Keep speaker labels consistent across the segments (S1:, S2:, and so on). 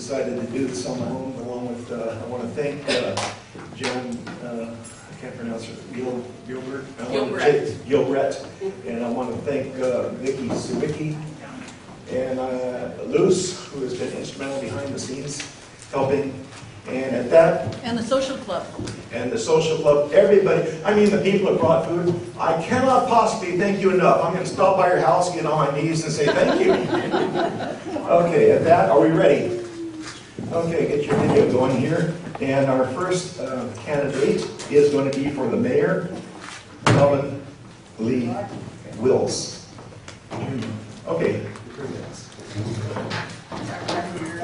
S1: decided to do this on my own, along with, I want to thank Jen, I can't pronounce her, Gilbert, and I want to thank Vicki Sawicki and Luce, who has been instrumental behind the scenes, helping. And at that...
S2: And the social club.
S1: And the social club, everybody. I mean, the people that brought food. I cannot possibly thank you enough. I'm going to stop by your house, get on my knees, and say thank you. Okay, at that, are we ready? Okay, get your video going here. And our first candidate is going to be for the mayor, Melvin Lee Wills. Okay.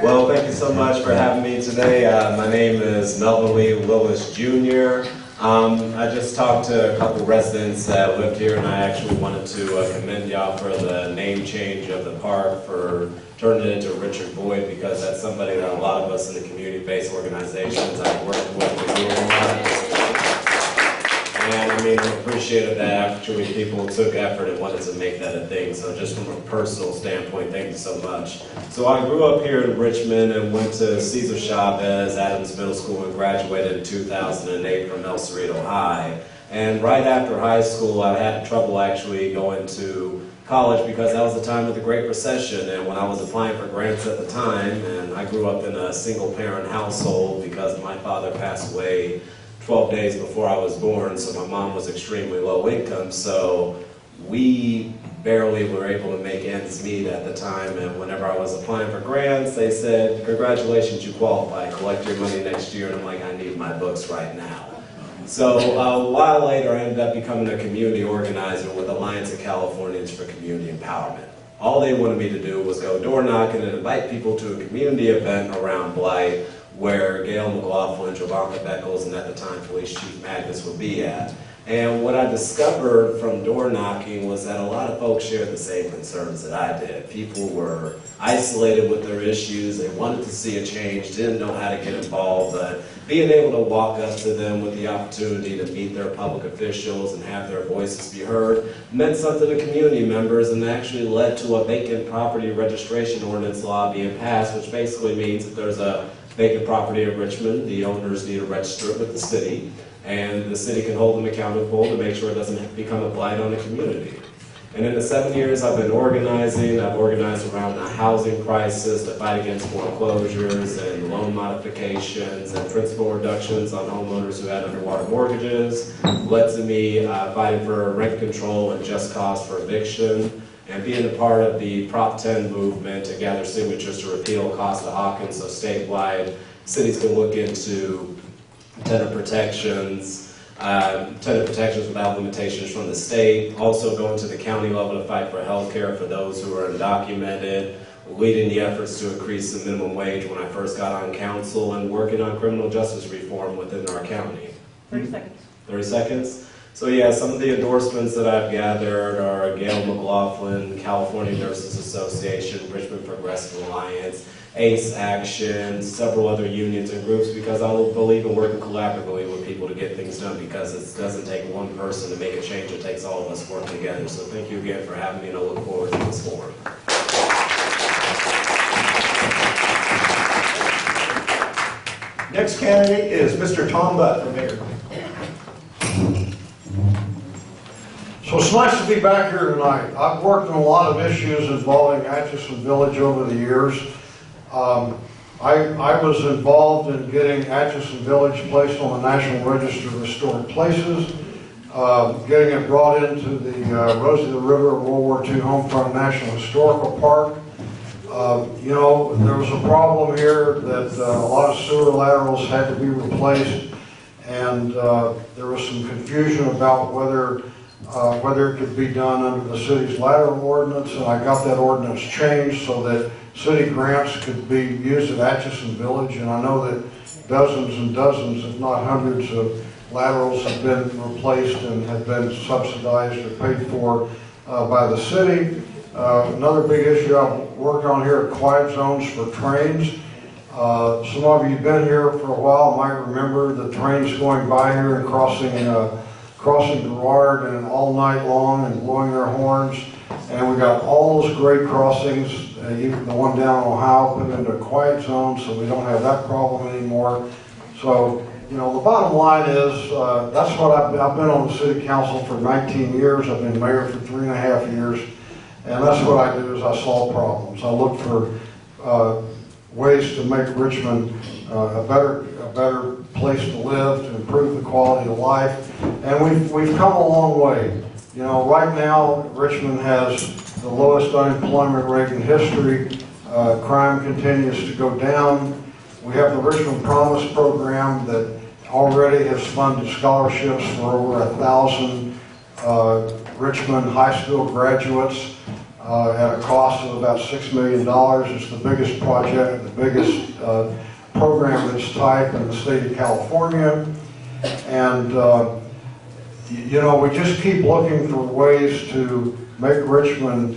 S3: Well, thank you so much for having me today. My name is Melvin Lee Willis Jr. I just talked to a couple residents that lived here, and I actually wanted to commend y'all for the name change of the park, for turning it into Richard Boyd, because that's somebody that a lot of us in the community-based organizations I've worked with for years. And I mean, I'm appreciative that actually people took effort and wanted to make that a thing. So just from a personal standpoint, thank you so much. So I grew up here in Richmond and went to Cesar Chavez Adams Middle School and graduated in 2008 from El Cerrito High. And right after high school, I had trouble actually going to college because that was the time of the Great Recession, and when I was applying for grants at the time, and I grew up in a single parent household because my father passed away 12 days before I was born, so my mom was extremely low income, so we barely were able to make ends meet at the time. And whenever I was applying for grants, they said, congratulations, you qualify, collect your money next year. And I'm like, I need my books right now. So a while later, I ended up becoming a community organizer with Alliance of Californians for Community Empowerment. All they wanted me to do was go door knocking and invite people to a community event around Blight, where Gail McLaughlin, Jovanka Beckles, and at the time Police Chief Magnus would be at. And what I discovered from door knocking was that a lot of folks shared the same concerns that I did. People were isolated with their issues, they wanted to see a change, didn't know how to get involved, but being able to walk up to them with the opportunity to meet their public officials and have their voices be heard meant something to community members, and actually led to a vacant property registration ordinance law being passed, which basically means if there's a vacant property in Richmond, the owners need to register it with the city, and the city can hold them accountable to make sure it doesn't become a blight on the community. And in the 7 years I've been organizing, I've organized around the housing crisis, to fight against foreclosures and loan modifications and principal reductions on homeowners who had underwater mortgages, led to me fighting for rent control and just cause for eviction, and being a part of the Prop 10 movement to gather signatures to repeal Costa-Hawkins, so statewide cities can look into tenant protections without limitations from the state. Also going to the county level to fight for health care for those who are undocumented, leading the efforts to increase the minimum wage when I first got on council, and working on criminal justice reform within our county.
S2: 30 seconds.
S3: 30 seconds? So yeah, some of the endorsements that I've gathered are Gail McLaughlin, California Nurses Association, Richmond Progressive Alliance, ACE Action, several other unions and groups, because I believe in working collaboratively with people to get things done, because it doesn't take one person to make a change, it takes all of us working together. So thank you again for having me, and I look forward to this forum.
S1: Next candidate is Mr. Tom Butt for mayor.
S4: So it's nice to be back here tonight. I've worked on a lot of issues involving Atchison Village over the years. I was involved in getting Atchison Village placed on the National Register of Historic Places, getting it brought into the Rosie the River World War II Homefront National Historical Park. You know, there was a problem here that a lot of sewer laterals had to be replaced, and there was some confusion about whether it could be done under the city's lateral ordinance, and I got that ordinance changed so that city grants could be used at Atchison Village, and I know that dozens and dozens, if not hundreds, of laterals have been replaced and have been subsidized or paid for by the city. Another big issue I've worked on here are quiet zones for trains. Some of you have been here for a while might remember the trains going by here and crossing Gerard and all night long and blowing their horns. And we got all those great crossings, even the one down in Ohio put into a quiet zone, so we don't have that problem anymore. So, you know, the bottom line is, that's what I've been on the city council for 19 years. I've been mayor for 3.5 years. And that's what I do, is I solve problems. I look for ways to make Richmond a better place to live, to improve the quality of life. And we've come a long way. You know, right now, Richmond has the lowest unemployment rate in history. Crime continues to go down. We have the Richmond Promise program that already has funded scholarships for over 1,000 Richmond high school graduates at a cost of about $6 million. It's the biggest project, the biggest program of its type in the state of California. And you know, we just keep looking for ways to make Richmond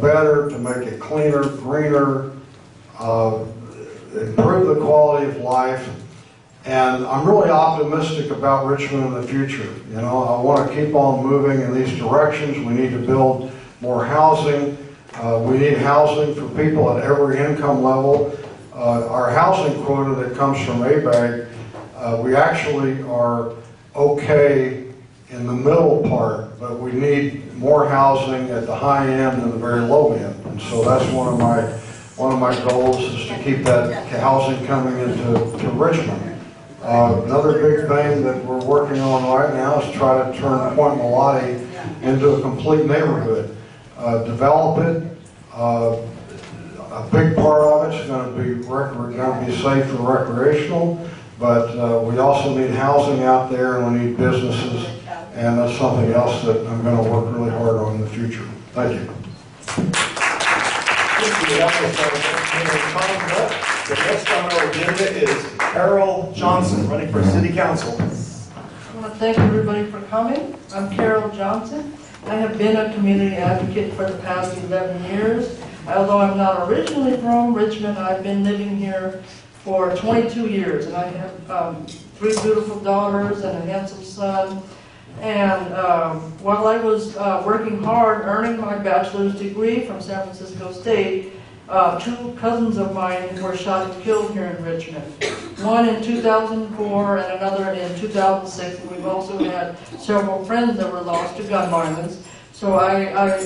S4: better, to make it cleaner, greener, improve the quality of life. And I'm really optimistic about Richmond in the future. You know, I want to keep on moving in these directions. We need to build more housing. We need housing for people at every income level. Our housing quota that comes from ABAG, we actually are okay in the middle part, but we need more housing at the high end and the very low end. And so that's one of my goals, is to keep that housing coming into Richmond. Another big thing that we're working on right now is try to turn Point Malati into a complete neighborhood. Develop it. A big part of it's going to be safe for recreational, but we also need housing out there, and we need businesses, and that's something else that I'm going to work really hard on in the future. Thank you.
S1: The next on our agenda is Carol Johnson, running for City Council.
S2: I want to thank everybody for coming. I'm Carol Johnson. I have been a community advocate for the past 11 years. Although I'm not originally from Richmond, I've been living here for 22 years, and I have 3 beautiful daughters and a handsome son. And while I was working hard, earning my bachelor's degree from San Francisco State, 2 cousins of mine were shot and killed here in Richmond. One in 2004 and another in 2006. And we've also had several friends that were lost to gun violence. So I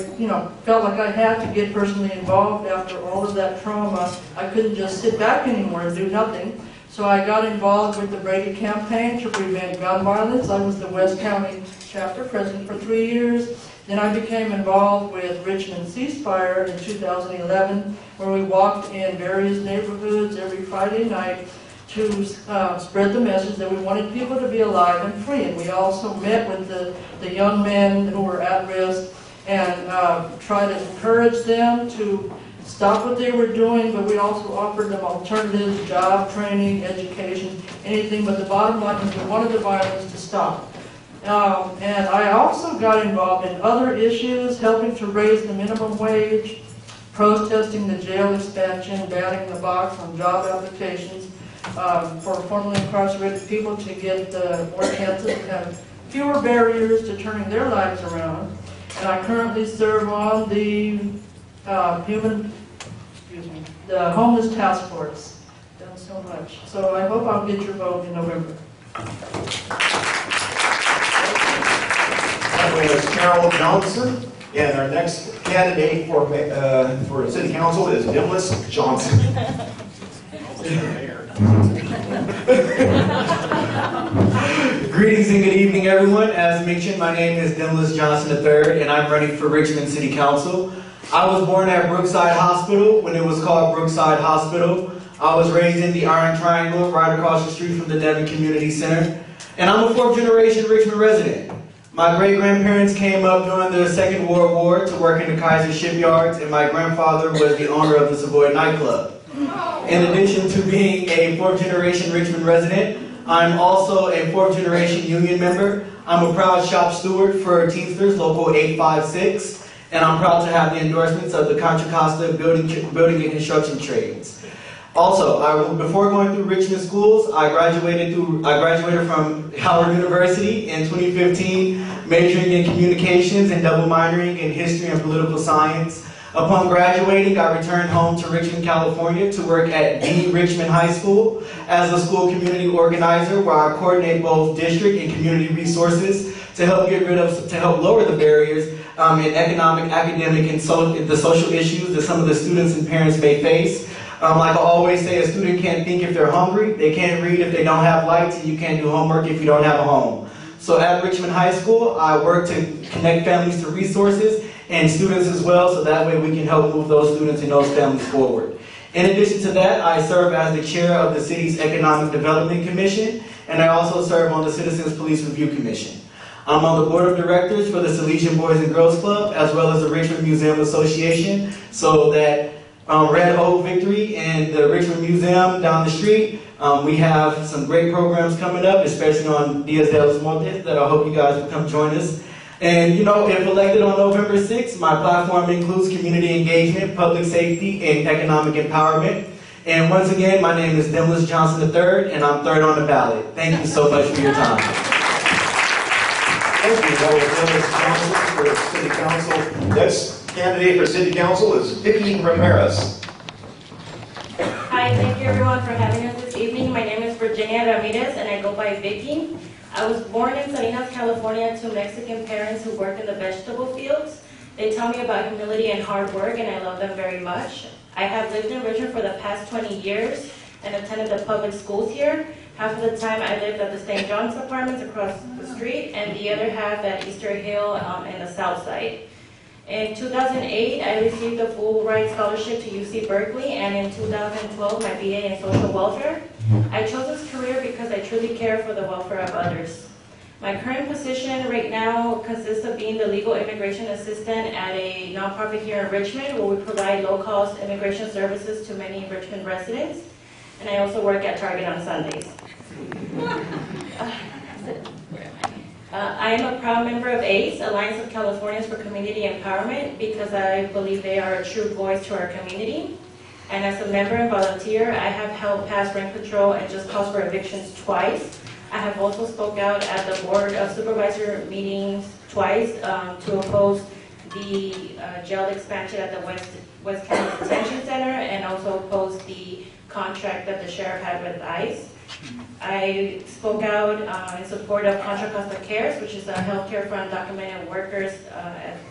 S2: felt like I had to get personally involved after all of that trauma. I couldn't just sit back anymore and do nothing. So I got involved with the Brady campaign to prevent gun violence. I was the West County chapter president for 3 years. Then I became involved with Richmond Ceasefire in 2011, where we walked in various neighborhoods every Friday night to spread the message that we wanted people to be alive and free. And we also met with the young men who were at risk and tried to encourage them to stop what they were doing, but we also offered them alternatives, job training, education, anything. But the bottom line is we wanted the violence to stop. And I also got involved in other issues, helping to raise the minimum wage, protesting the jail expansion, banning the box on job applications for formerly incarcerated people to get more chances and have fewer barriers to turning their lives around. And I currently serve on the the homeless task force. Done so much. So I hope I'll get your vote in November.
S1: That was Carol Johnson, and our next candidate for City Council is Dimlis Johnson.
S5: Greetings and good evening, everyone. As mentioned, my name is Dimlis Johnson III, and I'm running for Richmond City Council. I was born at Brookside Hospital when it was called Brookside Hospital. I was raised in the Iron Triangle, right across the street from the Devon Community Center. And I'm a 4th generation Richmond resident. My great-grandparents came up during the Second World War to work in the Kaiser shipyards, and my grandfather was the owner of the Savoy nightclub. In addition to being a 4th generation Richmond resident, I'm also a 4th generation union member. I'm a proud shop steward for Teamsters Local 856. And I'm proud to have the endorsements of the Contra Costa Building and Construction Trades. Also, before going through Richmond schools, I graduated from Howard University in 2015, majoring in communications and double minoring in history and political science. Upon graduating, I returned home to Richmond, California to work at the Richmond High School as a school community organizer, where I coordinate both district and community resources to help lower the barriers in economic, academic, and the social issues that some of the students and parents may face. Like I always say, a student can't think if they're hungry, they can't read if they don't have lights, and you can't do homework if you don't have a home. So at Richmond High School, I work to connect families to resources and students as well, so that way we can help move those students and those families forward. In addition to that, I serve as the chair of the city's Economic Development Commission, and I also serve on the Citizens Police Review Commission. I'm on the board of directors for the Salesian Boys and Girls Club, as well as the Richmond Museum Association, so that Red Oak Victory and the Richmond Museum down the street, we have some great programs coming up, especially on Dias de los Montes, that I hope you guys will come join us. And you know, if elected on November 6th, my platform includes community engagement, public safety, and economic empowerment. And once again, my name is Denlis Johnson III, and I'm third on the ballot. Thank you so much for your time.
S1: Thank you. That was Dennis Johnson for City Council. Next candidate for City Council is Vicki Ramirez.
S6: Hi, thank you everyone for having us this evening. My name is Virginia Ramirez and I go by Vicky. I was born in Salinas, California to Mexican parents who work in the vegetable fields. They tell me about humility and hard work and I love them very much. I have lived in Richmond for the past 20 years and attended the public schools here. Half of the time I lived at the St. John's apartments across the street and the other half at Easter Hill in the south side. In 2008, I received a full ride scholarship to UC Berkeley, and in 2012, my BA in social welfare. I chose this career because I truly care for the welfare of others. My current position right now consists of being the legal immigration assistant at a nonprofit here in Richmond, where we provide low-cost immigration services to many Richmond residents. And I also work at Target on Sundays. I am a proud member of ACE, Alliance of Californians for Community Empowerment, because I believe they are a true voice to our community. And as a member and volunteer, I have helped pass rent control and just cause for evictions twice. I have also spoke out at the Board of Supervisor meetings twice to oppose the jail expansion at the West County Detention Center, and also oppose the contract that the sheriff had with ICE. I spoke out in support of Contra Costa Cares, which is a healthcare for undocumented workers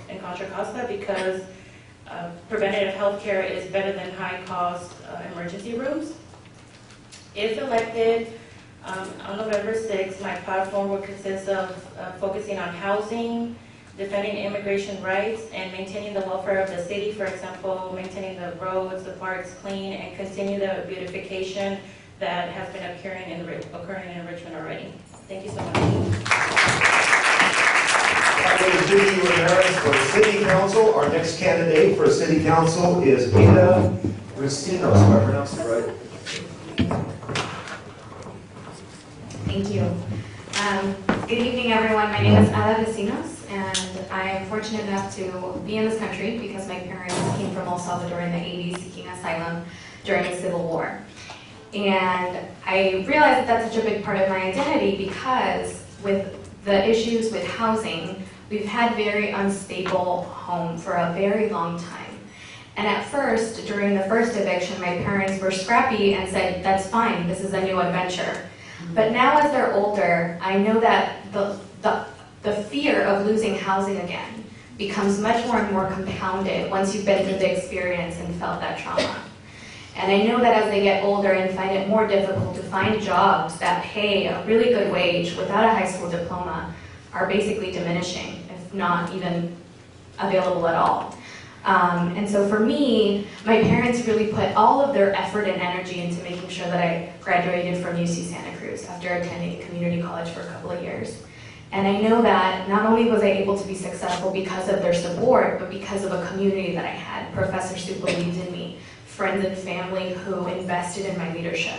S6: in Contra Costa, because preventative healthcare is better than high-cost emergency rooms. If elected on November 6th, my platform will consist of focusing on housing, defending immigration rights, and maintaining the welfare of the city. For example, maintaining the roads, the parks clean, and continue the beautification that has been occurring in Richmond already. Thank you so much.
S1: That was Vicki Ramirez for City Council. Our next candidate for City Council is Ada Restinos. Am I pronouncing it right?
S7: Thank you. Good evening, everyone. My name is Ada Vecinos, and I am fortunate enough to be in this country because my parents came from El Salvador in the 80s seeking asylum during the Civil War. And I realized that that's such a big part of my identity because with the issues with housing, we've had very unstable home for a very long time. And at first, during the first eviction, my parents were scrappy and said, that's fine, this is a new adventure. But now as they're older, I know that the fear of losing housing again becomes much more and more compounded once you've been through the experience and felt that trauma. And I know that as they get older and find it more difficult to find jobs that pay a really good wage without a high school diploma are basically diminishing, if not even available at all. And so for me, my parents really put all of their effort and energy into making sure that I graduated from UC Santa Cruz after attending community college for a couple of years. And I know that not only was I able to be successful because of their support, but because of a community that I had, professors who believed in me, friends and family who invested in my leadership.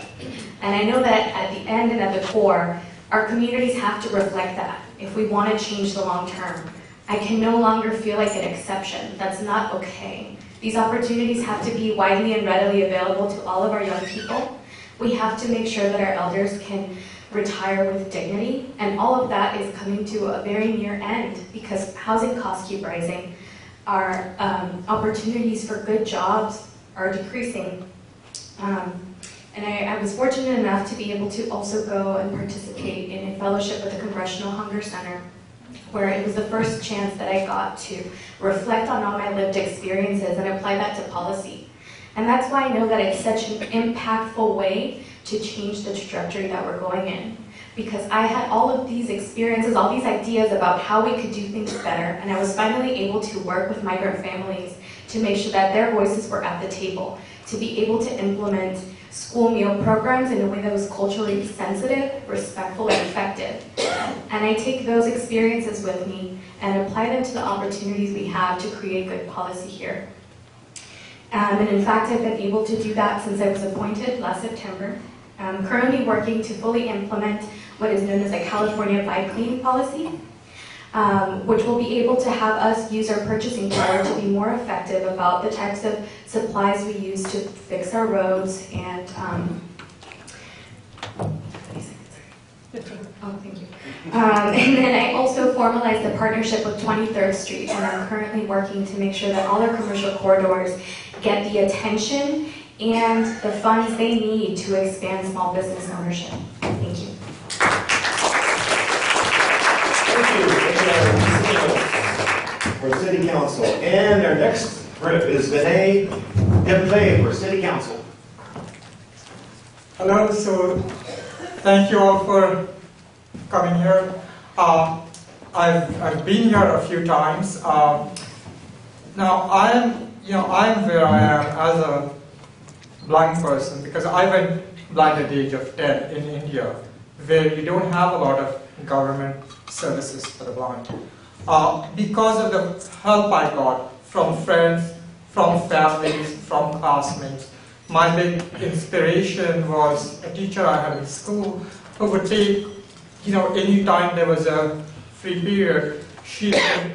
S7: And I know that at the end and at the core, our communities have to reflect that if we want to change the long term. I can no longer feel like an exception. That's not okay. These opportunities have to be widely and readily available to all of our young people. We have to make sure that our elders can retire with dignity, and all of that is coming to a very near end because housing costs keep rising. our opportunities for good jobs are decreasing. And I was fortunate enough to be able to also go and participate in a fellowship with the Congressional Hunger Center, where it was the first chance that I got to reflect on all my lived experiences and apply that to policy. And that's why I know that it's such an impactful way to change the trajectory that we're going in. Because I had all of these experiences, all these ideas about how we could do things better, and I was finally able to work with migrant families to make sure that their voices were at the table, to be able to implement school meal programs in a way that was culturally sensitive, respectful, and effective. And I take those experiences with me and apply them to the opportunities we have to create good policy here. And in fact, I've been able to do that since I was appointed last September. I'm currently working to fully implement what is known as a California Buy Clean policy, which will be able to have us use our purchasing power to be more effective about the types of supplies we use to fix our roads and oh, thank you. And then I also formalized the partnership with 23rd Street, and I'm currently working to make sure that all our commercial corridors get the attention and the funds they need to expand small business ownership. Thank you.
S1: For City Council. And our next group is Vinay Dimple for City Council.
S8: Hello, so thank you all for coming here. I've been here a few times. Now I'm where I am as a blind person because I went blind at the age of 10 in India, where you don't have a lot of government services for the blind. Because of the help I got from friends, from families, from classmates, my big inspiration was a teacher I had in school who would take, any time there was a free period, she would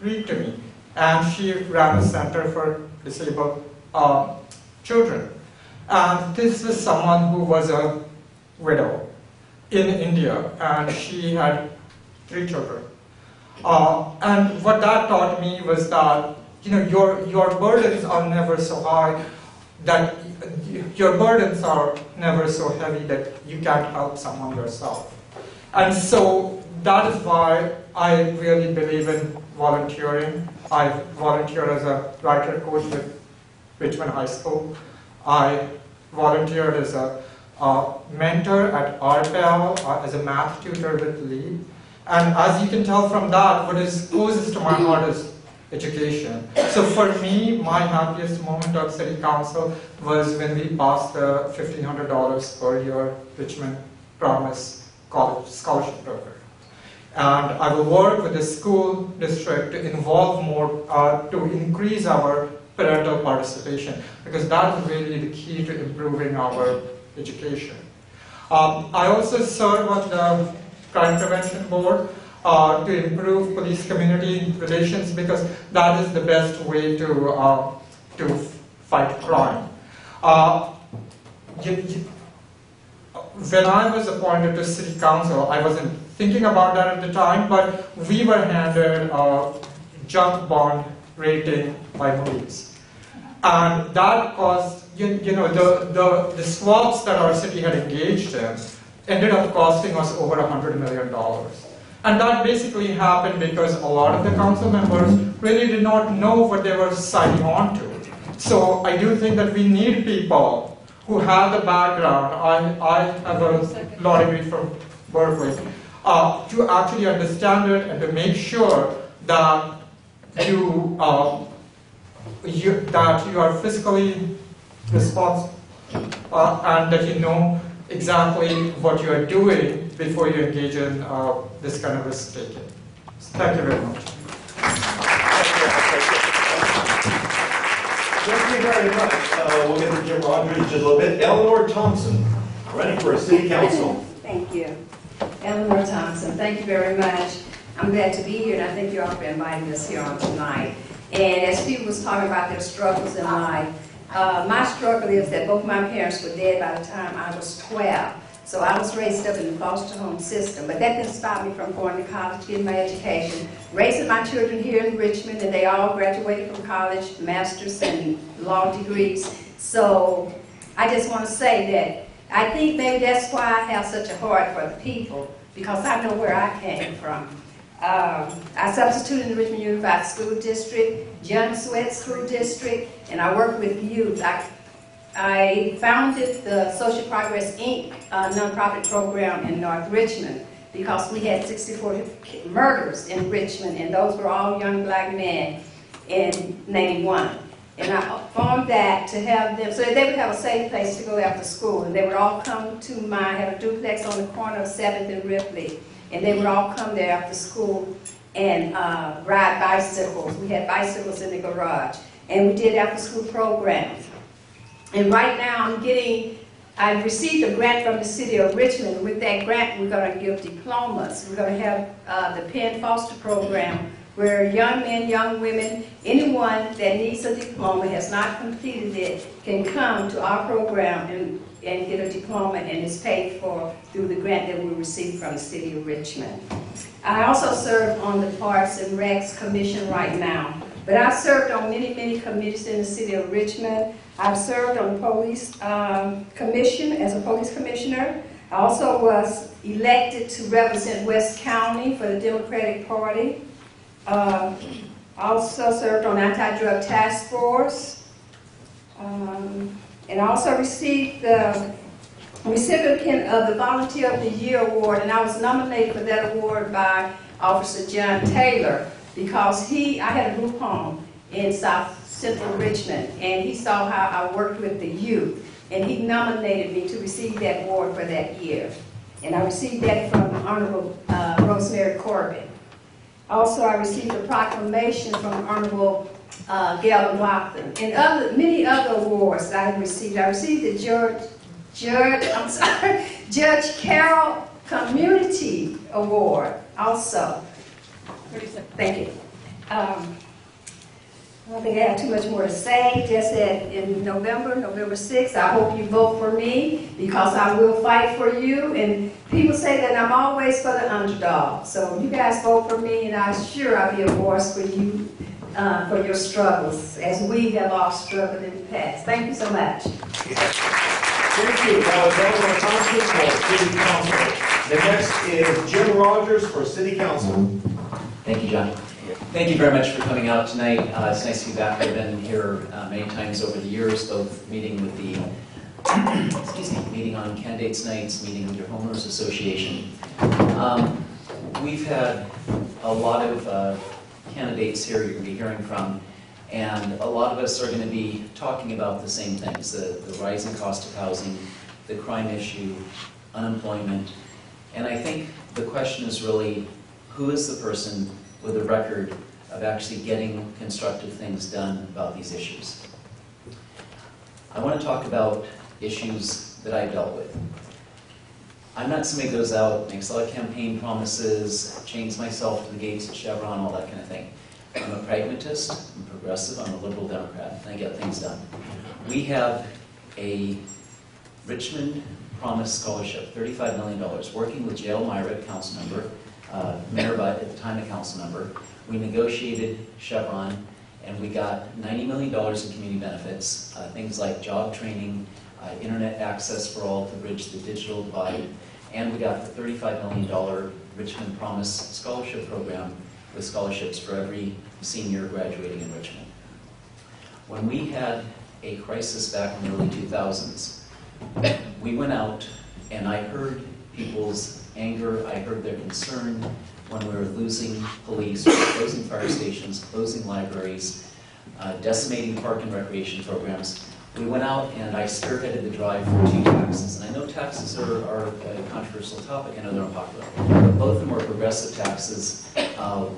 S8: read to me. And she ran a center for disabled children. And this was someone who was a widow in India, and she had 3 children. And what that taught me was that, your burdens are never so high, that your burdens are never so heavy that you can't help someone yourself. And so that is why I really believe in volunteering. I volunteered as a writer coach with Richmond High School. I volunteered as a mentor at RPL, as a math tutor with Lee. And as you can tell from that, what is closest to my heart is education. So for me, my happiest moment of City Council was when we passed the $1,500 per year Richmond Promise College Scholarship Program. And I will work with the school district to involve more, to increase our parental participation, because that is really the key to improving our education. I also serve on the Crime Prevention Board to improve police-community relations, because that is the best way to fight crime. When I was appointed to City Council, I wasn't thinking about that at the time, but we were handed a junk bond rating by Moody's. And that caused, the swaps that our city had engaged in ended up costing us over $100 million. And that basically happened because a lot of the council members really did not know what they were signing on to. So I do think that we need people who have the background. I have a law degree from Berkeley, to actually understand it and to make sure that you are fiscally responsible and that you know exactly what you are doing before you engage in this kind of risk-taking. Thank you very much.
S1: Thank you very much. We'll get to Jim Rogers in just a little bit. Eleanor Thompson, running for City Council.
S9: Thank you. Eleanor Thompson, thank you very much. I'm glad to be here, and I thank you all for inviting us here on tonight. And as people was talking about their struggles in life, my struggle is that both my parents were dead by the time I was 12. So I was raised up in the foster home system, but that didn't stop me from going to college, getting my education, raising my children here in Richmond, and they all graduated from college, masters and law degrees. So I just want to say that I think maybe that's why I have such a heart for the people, because I know where I came from. I substituted in the Richmond Unified School District, John Sweat School District, and I work with youth. I founded the Social Progress Inc. Nonprofit program in North Richmond because we had 64 murders in Richmond, and those were all young black men in 91. And I formed that to have them, so that they would have a safe place to go after school. And they would all come to I had a duplex on the corner of 7th and Ripley. And they would all come there after school and ride bicycles. We had bicycles in the garage. And we did after school programs. And right now I've received a grant from the city of Richmond. With that grant, we're going to give diplomas. We're going to have the Penn Foster program, where young men, young women, anyone that needs a diploma, has not completed it, can come to our program and get a diploma, and it's paid for through the grant that we received from the city of Richmond. I also serve on the Parks and Recs Commission right now, but I've served on many, many committees in the city of Richmond. I've served on the police commission as a police commissioner. I also was elected to represent West County for the Democratic Party. Also served on Anti-Drug Task Force, and I also received the recipient of the Volunteer of the Year Award, and I was nominated for that award by Officer John Taylor because I had a group home in South Central Richmond, and he saw how I worked with the youth, and he nominated me to receive that award for that year. And I received that from Honorable Rosemary Corbett. Also, I received a proclamation from Honorable Gail Watson and many other awards that I received. I received the Judge Carroll Community Award also. Thank you. I don't think I have too much more to say. Just that in November 6th, I hope you vote for me because I will fight for you. And people say that I'm always for the underdog. So you guys vote for me, and I'm sure I'll be a voice for you for your struggles, as we have all struggled in the past. Thank you so much.
S1: Thank you. That was Eduardo Martinez for City Council. The next is Jim Rogers for City Council.
S10: Thank you, John. Thank you very much for coming out tonight. It's nice to be back. I've been here many times over the years, both meeting with the, meeting on candidates nights, meeting with your homeowners association. We've had a lot of candidates here you're going to be hearing from, and a lot of us are going to be talking about the same things, the rising cost of housing, the crime issue, unemployment, and I think the question is really, who is the person with a record of actually getting constructive things done about these issues? I want to talk about issues that I dealt with. I'm not somebody who goes out, makes a lot of campaign promises, chains myself to the gates at Chevron, all that kind of thing. I'm a pragmatist, I'm progressive, I'm a liberal Democrat, and I get things done. We have a Richmond Promise Scholarship, $35 million, working with Jael Myra, council member, Mayor at the time a council member. We negotiated Chevron, and we got $90 million in community benefits, things like job training, internet access for all to bridge the digital divide, and we got the $35 million Richmond Promise Scholarship Program with scholarships for every senior graduating in Richmond. When we had a crisis back in the early 2000s, we went out and I heard people's anger, I heard their concern when we were losing police, closing fire stations, closing libraries, decimating park and recreation programs. We went out and I spearheaded the drive for 2 taxes. And I know taxes are a controversial topic, I know they're unpopular. But both of them were progressive taxes.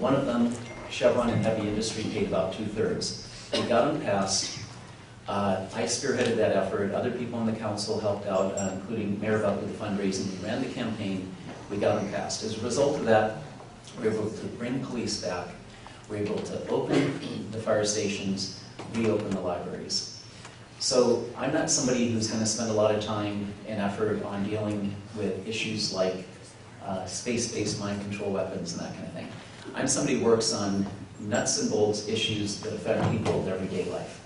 S10: One of them, Chevron and heavy industry, paid about 2/3. We got them passed. I spearheaded that effort. Other people on the council helped out, including Mayor Buck with the fundraising. We ran the campaign. We got them passed. As a result of that, we were able to bring police back. We were able to open the fire stations, reopen the libraries. So I'm not somebody who's going to spend a lot of time and effort on dealing with issues like space-based mind control weapons and that kind of thing. I'm somebody who works on nuts and bolts issues that affect people's everyday life.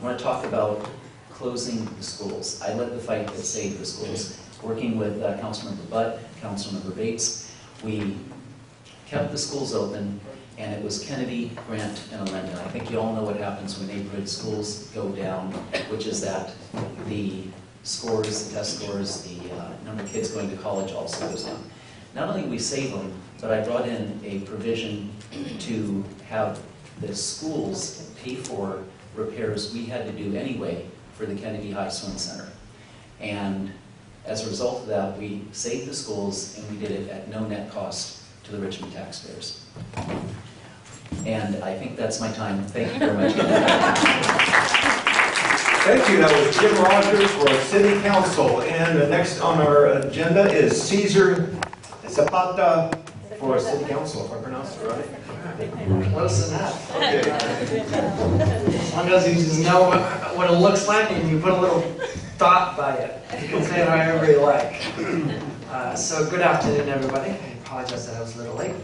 S10: I want to talk about closing the schools. I led the fight that saved the schools, working with Councilmember Butt, Councilmember Bates. We kept the schools open, and it was Kennedy, Grant, and Alenda. I think you all know what happens when neighborhood schools go down, which is that the scores, the test scores, the number of kids going to college also goes down. Not only did we save them, but I brought in a provision to have the schools pay for repairs we had to do anyway for the Kennedy High Swim Center. And as a result of that, we saved the schools, and we did it at no net cost to the Richmond taxpayers. And I think that's my time. Thank you very much.
S1: Thank you. That was Jim Rogers for City Council. And the next on our agenda is Cesar Zapata for City Council, if I pronounced it right.
S11: Close enough.
S1: Okay.
S11: As long as you just know what it looks like and you put a little thought by it. You can say it however you like. So good afternoon, everybody. I apologize that I was a little late.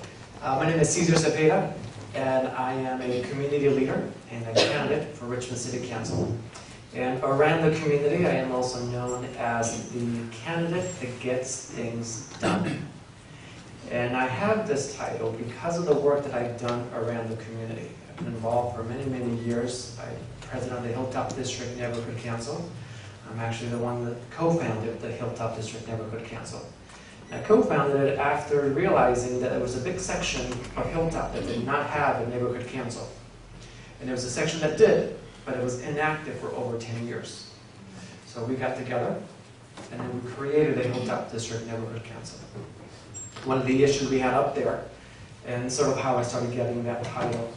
S11: My name is Cesar Zapata, and I am a community leader and a candidate for Richmond City Council. And around the community, I am also known as the candidate that gets things done. And I have this title because of the work that I've done around the community. I've been involved for many, many years. I'm president of the Hilltop District Neighborhood Council. I'm actually the one that co-founded the Hilltop District Neighborhood Council. I co-founded it after realizing that there was a big section of Hilltop that did not have a neighborhood council. And there was a section that did, but it was inactive for over 10 years. So we got together, and then we created a Hilltop District Neighborhood Council. One of the issues we had up there, and sort of how I started getting that title,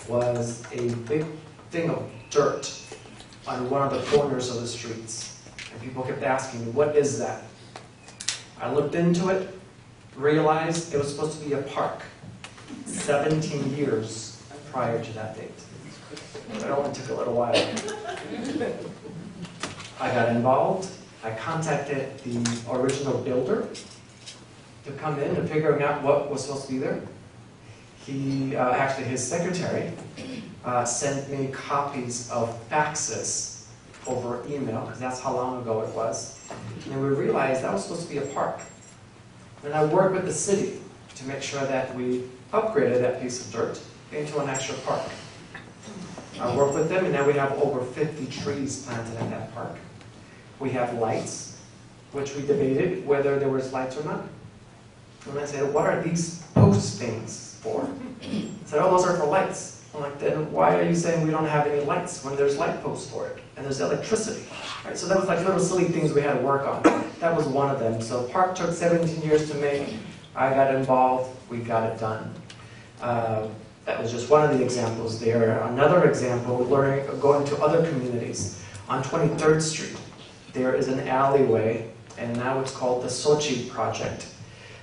S11: was a big thing of dirt on one of the corners of the streets. And people kept asking me, what is that? I looked into it, realized it was supposed to be a park 17 years prior to that date. It only took a little while. I got involved. I contacted the original builder to come in and figure out what was supposed to be there. He, actually his secretary, sent me copies of faxes over email, because that's how long ago it was. And we realized that was supposed to be a park. And I worked with the city to make sure that we upgraded that piece of dirt into an actual park. I worked with them, and now we have over 50 trees planted in that park. We have lights, which we debated whether there was lights or not. And I said, what are these post things for? I said, oh, those are for lights. I'm like, then why are you saying we don't have any lights when there's light posts for it? And there's electricity. Right, so that was like little silly things we had to work on. That was one of them. So park took 17 years to make. I got involved. We got it done. That was just one of the examples there. Another example, going to other communities. On 23rd Street, there is an alleyway, and now it's called the Sochi Project.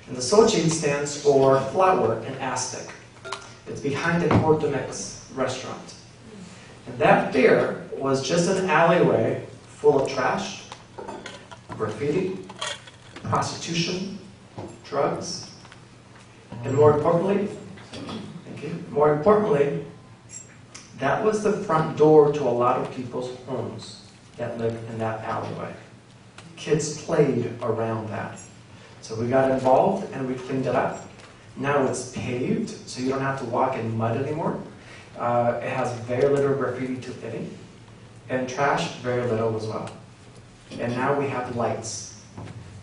S11: And the Sochi stands for flower in Aztec. It's behind the Puerto Mix restaurant. And that there was just an alleyway full of trash, graffiti, prostitution, drugs, and more importantly, that was the front door to a lot of people's homes that lived in that alleyway. Kids played around that. So we got involved and we cleaned it up. Now it's paved, so you don't have to walk in mud anymore. It has very little graffiti to any, and trash, very little as well. And now we have lights.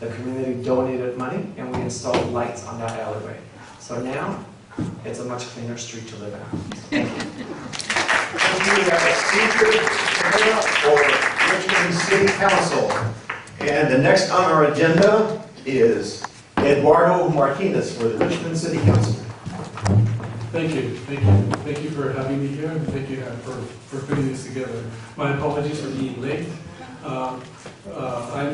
S11: The community donated money, and we installed lights on that alleyway. So now, it's a much cleaner street to live in. Thank you.
S1: Thank you, Speaker for Richmond City Council. And the next on our agenda is Eduardo Martinez for the Richmond City Council.
S12: Thank you. Thank you for having me here, and thank you for putting this together. My apologies for being late. I'm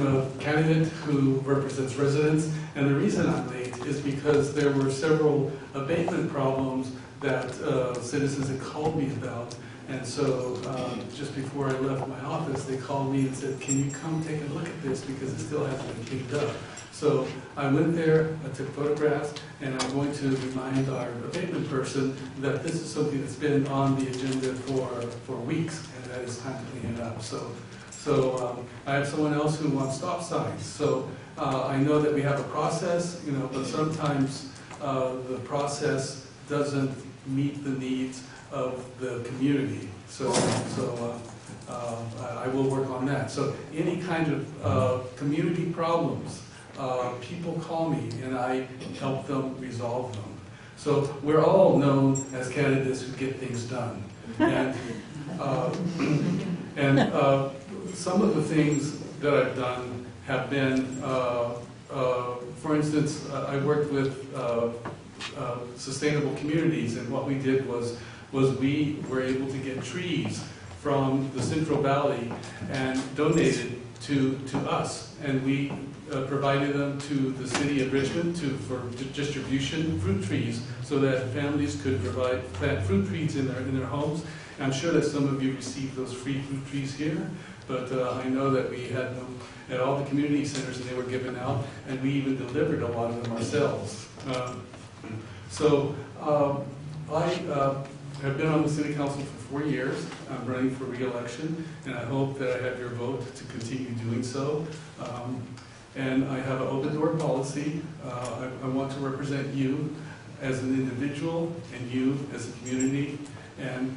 S12: a candidate who represents residents, and the reason I'm late is because there were several abatement problems that citizens had called me about, And so just before I left my office, they called me and said, can you come take a look at this because it still hasn't been cleaned up. So I went there, I took photographs, and I'm going to remind our abatement person that this is something that's been on the agenda for weeks, and that it's time to clean it up. So I have someone else who wants stop signs. So I know that we have a process, you know, but sometimes the process doesn't meet the needs of the community. So I will work on that. So any kind of community problems, people call me and I help them resolve them. So we're all known as candidates who get things done. And some of the things that I've done have been, for instance, I worked with sustainable communities, and what we did was we were able to get trees from the Central Valley and donated to us, and we provided them to the city of Richmond for distribution, fruit trees, so that families could plant fruit trees in their homes. And I'm sure that some of you received those free fruit trees here, but I know that we had them at all the community centers and they were given out, and we even delivered a lot of them ourselves. I have been on the city council for 4 years. I'm running for re-election, and I hope that I have your vote to continue doing so. And I have an open door policy. I want to represent you as an individual and you as a community. And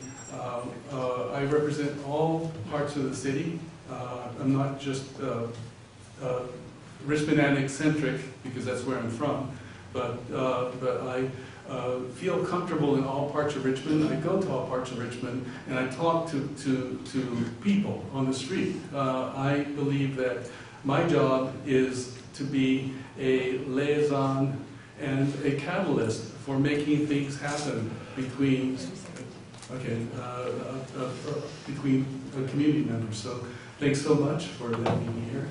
S12: I represent all parts of the city. I'm not just Richmond Annex-centric, because that's where I'm from, but I feel comfortable in all parts of Richmond. I go to all parts of Richmond, and I talk to people on the street. I believe that my job is to be a liaison and a catalyst for making things happen between community members. So thanks so much for letting me here.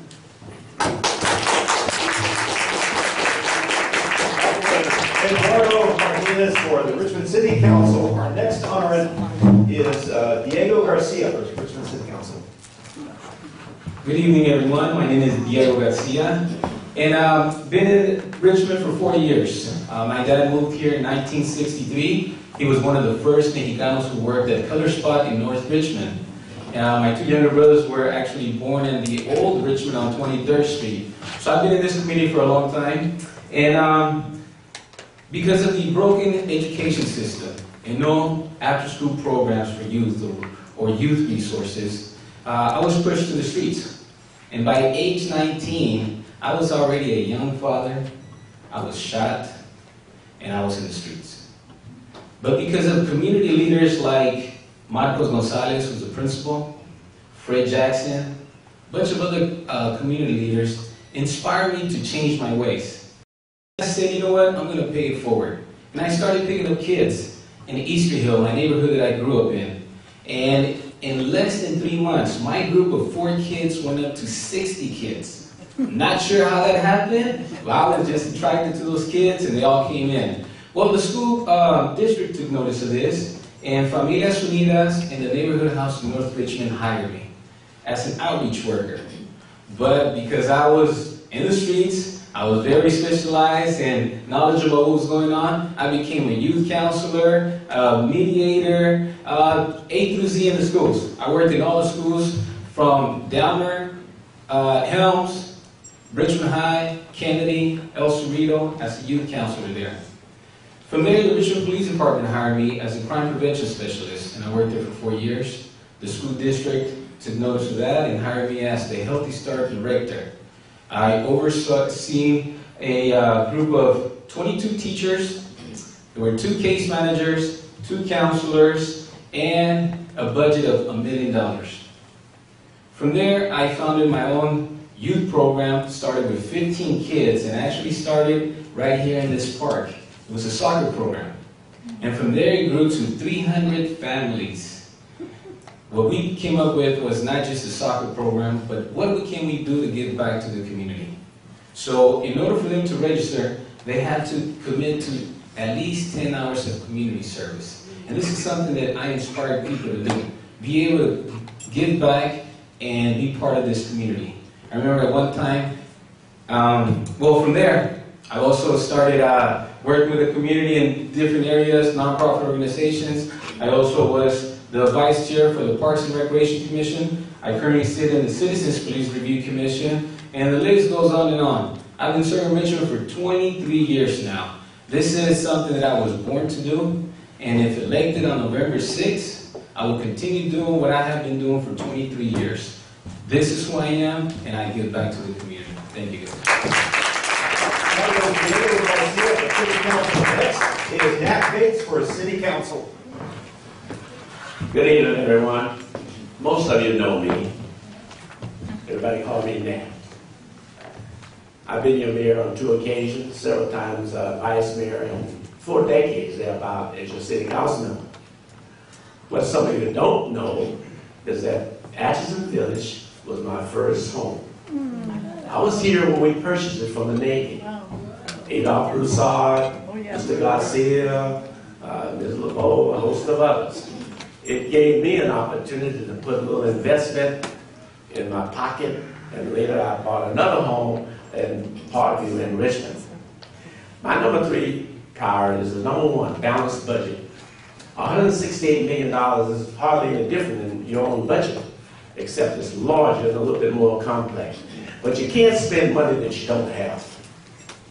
S1: Eduardo Martinez for the Richmond City Council. Our next honorant is Diego Garcia for the Richmond City Council.
S13: Good evening, everyone. My name is Diego Garcia, and I've been in Richmond for 40 years. My dad moved here in 1963. He was one of the first Mexicanos who worked at Color Spot in North Richmond. My two younger brothers were actually born in the old Richmond on 23rd Street. So I've been in this community for a long time, and because of the broken education system and no after-school programs for youth or youth resources, I was pushed to the streets. And by age 19, I was already a young father, I was shot, and I was in the streets. But because of community leaders like Marcos Gonzalez, who's the principal, Fred Jackson, a bunch of other community leaders, inspired me to change my ways. I said, you know what, I'm going to pay it forward. And I started picking up kids in Easter Hill, my neighborhood that I grew up in. And in less than 3 months, my group of 4 kids went up to 60 kids. Not sure how that happened, but I was just attracted to those kids and they all came in. Well, the school district took notice of this, and Familias Unidas and the neighborhood house in North Richmond hired me as an outreach worker. But because I was in the streets, I was very specialized and knowledgeable about what was going on, I became a youth counselor, mediator, A through Z in the schools. I worked in all the schools from Downer, Helms, Richmond High, Kennedy, El Cerrito, as a youth counselor there. From there, the Richmond Police Department hired me as a crime prevention specialist, and I worked there for 4 years. The school district took notice of that and hired me as the Healthy Start director. I overseen a group of 22 teachers. There were 2 case managers, 2 counselors, and a budget of $1 million. From there, I founded my own youth program, started with 15 kids, and actually started right here in this park. It was a soccer program. And from there, it grew to 300 families. What we came up with was not just a soccer program, but what can we do to give back to the community? So in order for them to register, they had to commit to at least 10 hours of community service. and this is something that I inspire people to do. Be able to give back and be part of this community. I remember at one time, from there, I also started working with the community in different areas, nonprofit organizations. I also was the vice chair for the Parks and Recreation Commission. I currently sit in the Citizens Police Review Commission, and the list goes on and on. I've been serving Richmond for 23 years now. This is something that I was born to do, and if elected on November 6th, I will continue doing what I have been doing for 23 years. This is who I am, and I give back to the community. Thank you.
S1: Next is Nat Bates for City Council.
S14: Good evening, everyone. Most of you know me. Everybody call me Nat. I've been your mayor on 2 occasions, several times vice mayor, and 4 decades thereabout as your city council member. What some of you don't know is that Atchison Village was my first home. I was here when we purchased it from the Navy. Adolph Broussard, Mr. Garcia, Ms. LeBeau, a host of others. It gave me an opportunity to put a little investment in my pocket, and later I bought another home in Parkview in Richmond. My number 3 priority is the number 1, balanced budget. $168 million is hardly any different than your own budget, except it's larger and a little bit more complex. But you can't spend money that you don't have.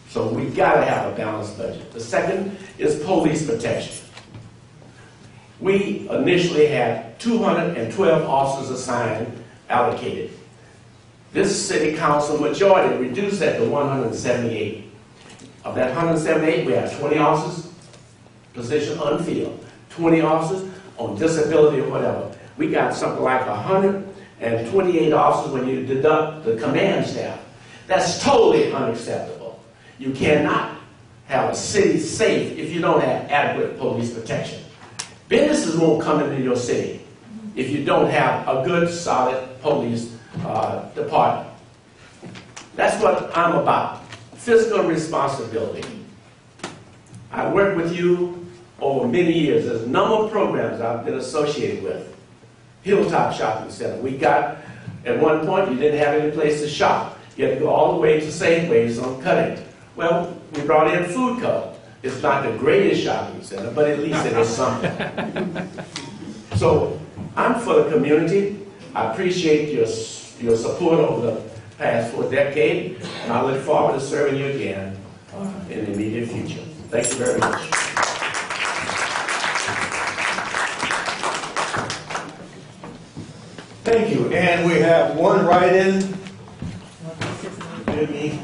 S14: So we've got to have a balanced budget. The second is police protection. We initially had 212 officers assigned, allocated. This city council majority reduced that to 178. Of that 178, we have 20 officers, position unfilled, 20 officers on disability or whatever. We got something like 128 officers when you deduct the command staff. That's totally unacceptable. You cannot have a city safe if you don't have adequate police protection. Businesses won't come into your city if you don't have a good, solid police department. That's what I'm about. Fiscal responsibility. I worked with you over many years. There's a number of programs I've been associated with. Hilltop Shopping Center. We got, at one point, you didn't have any place to shop. You had to go all the way to Safeways on Cutting. Well, we brought in Food Co. It's not the greatest shopping center, but at least it is something. So, I'm for the community. I appreciate your support over the past 4 decades, and I look forward to serving you again in the immediate future. Thank you very much.
S1: Thank you. And we have one write-in. Forgive me.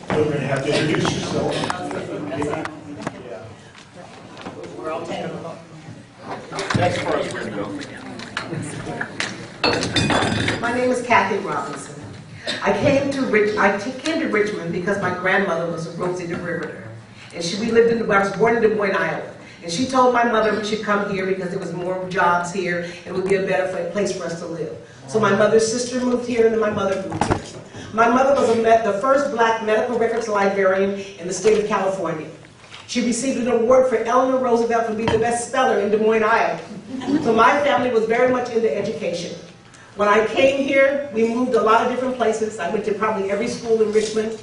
S1: You're going to have to introduce yourself.
S15: We're all 10 of them.
S1: Next person.
S15: My name is Cathy Robinson. I came to Richmond because my grandmother was a Rosie the Riveter. And I was born in Des Moines, Iowa. And she told my mother we should come here because there was more jobs here and it would be a better place for us to live. So my mother's sister moved here and then my mother moved here. My mother was the first black medical records librarian in the state of California. She received an award for Eleanor Roosevelt for being the best speller in Des Moines, Iowa. So my family was very much into education. When I came here, we moved a lot of different places. I went to probably every school in Richmond.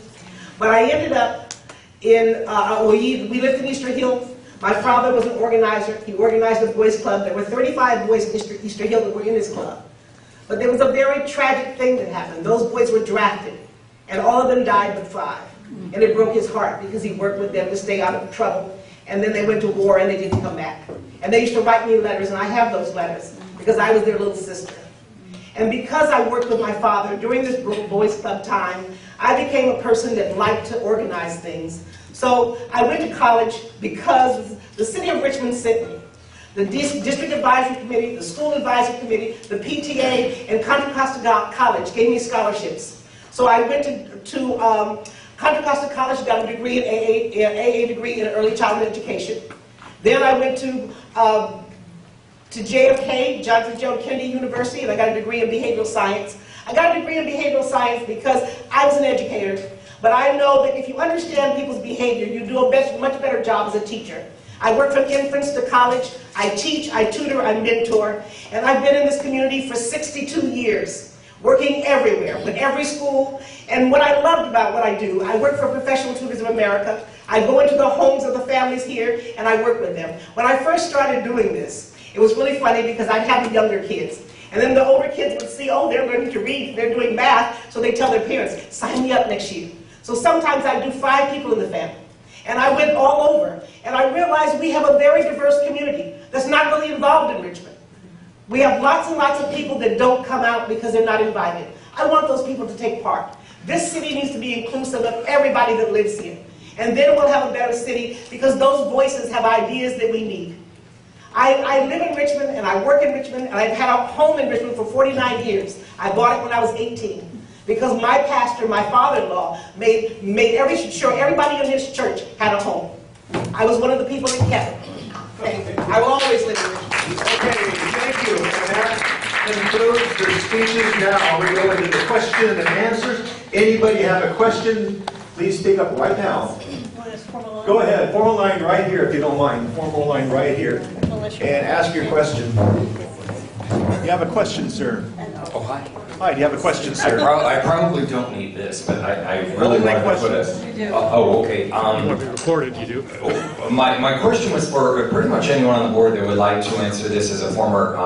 S15: But I ended up in, we lived in Easter Hill. My father was an organizer. He organized a boys club. There were 35 boys in Easter Hill that were in his club. But there was a very tragic thing that happened. Those boys were drafted, and all of them died but 5. And it broke his heart because he worked with them to stay out of trouble. And then they went to war and they didn't come back. And they used to write me letters, and I have those letters because I was their little sister. And because I worked with my father during this boys club time, I became a person that liked to organize things. So I went to college because the city of Richmond sent me. The district advisory committee, the school advisory committee, the PTA, and Contra Costa College gave me scholarships. So I went to Contra Costa College, got a degree in AA degree in early childhood education. Then I went to JFK, John F. Kennedy University, and I got a degree in behavioral science. I got a degree in behavioral science because I was an educator, but I know that if you understand people's behavior, you do a much better job as a teacher. I work from infants to college. I teach, I tutor, I mentor, and I've been in this community for 62 years, working everywhere, with every school. And what I loved about what I do, I work for Professional Tutors of America. I go into the homes of the families here, and I work with them. When I first started doing this, it was really funny because I'd have the younger kids. And then the older kids would see, oh, they're learning to read, they're doing math, so they tell their parents, sign me up next year. So sometimes I do 5 people in the family. And I went all over, and I realized we have a very diverse community that's not really involved in Richmond. We have lots and lots of people that don't come out because they're not invited. I want those people to take part. This city needs to be inclusive of everybody that lives here. And then we'll have a better city because those voices have ideas that we need. I live in Richmond and I work in Richmond and I've had a home in Richmond for 49 years. I bought it when I was 18 because my pastor, my father-in-law, made sure everybody in his church had a home. I was one of the people that kept it. I will always live in Richmond.
S1: Okay, thank you. And that concludes the speeches. Now we go into the question and answers. Anybody have a question? Please speak up right now. Go ahead, formal line right here if you don't mind. Formal line right here. And ask your question. You have a question, sir?
S16: Oh, hi.
S1: Hi, do you have a question, sir?
S16: I probably don't need this, but I really want to put it. Oh, okay.
S17: You want to be recorded, you do.
S16: My question was for pretty much anyone on the board that would like to answer this as a former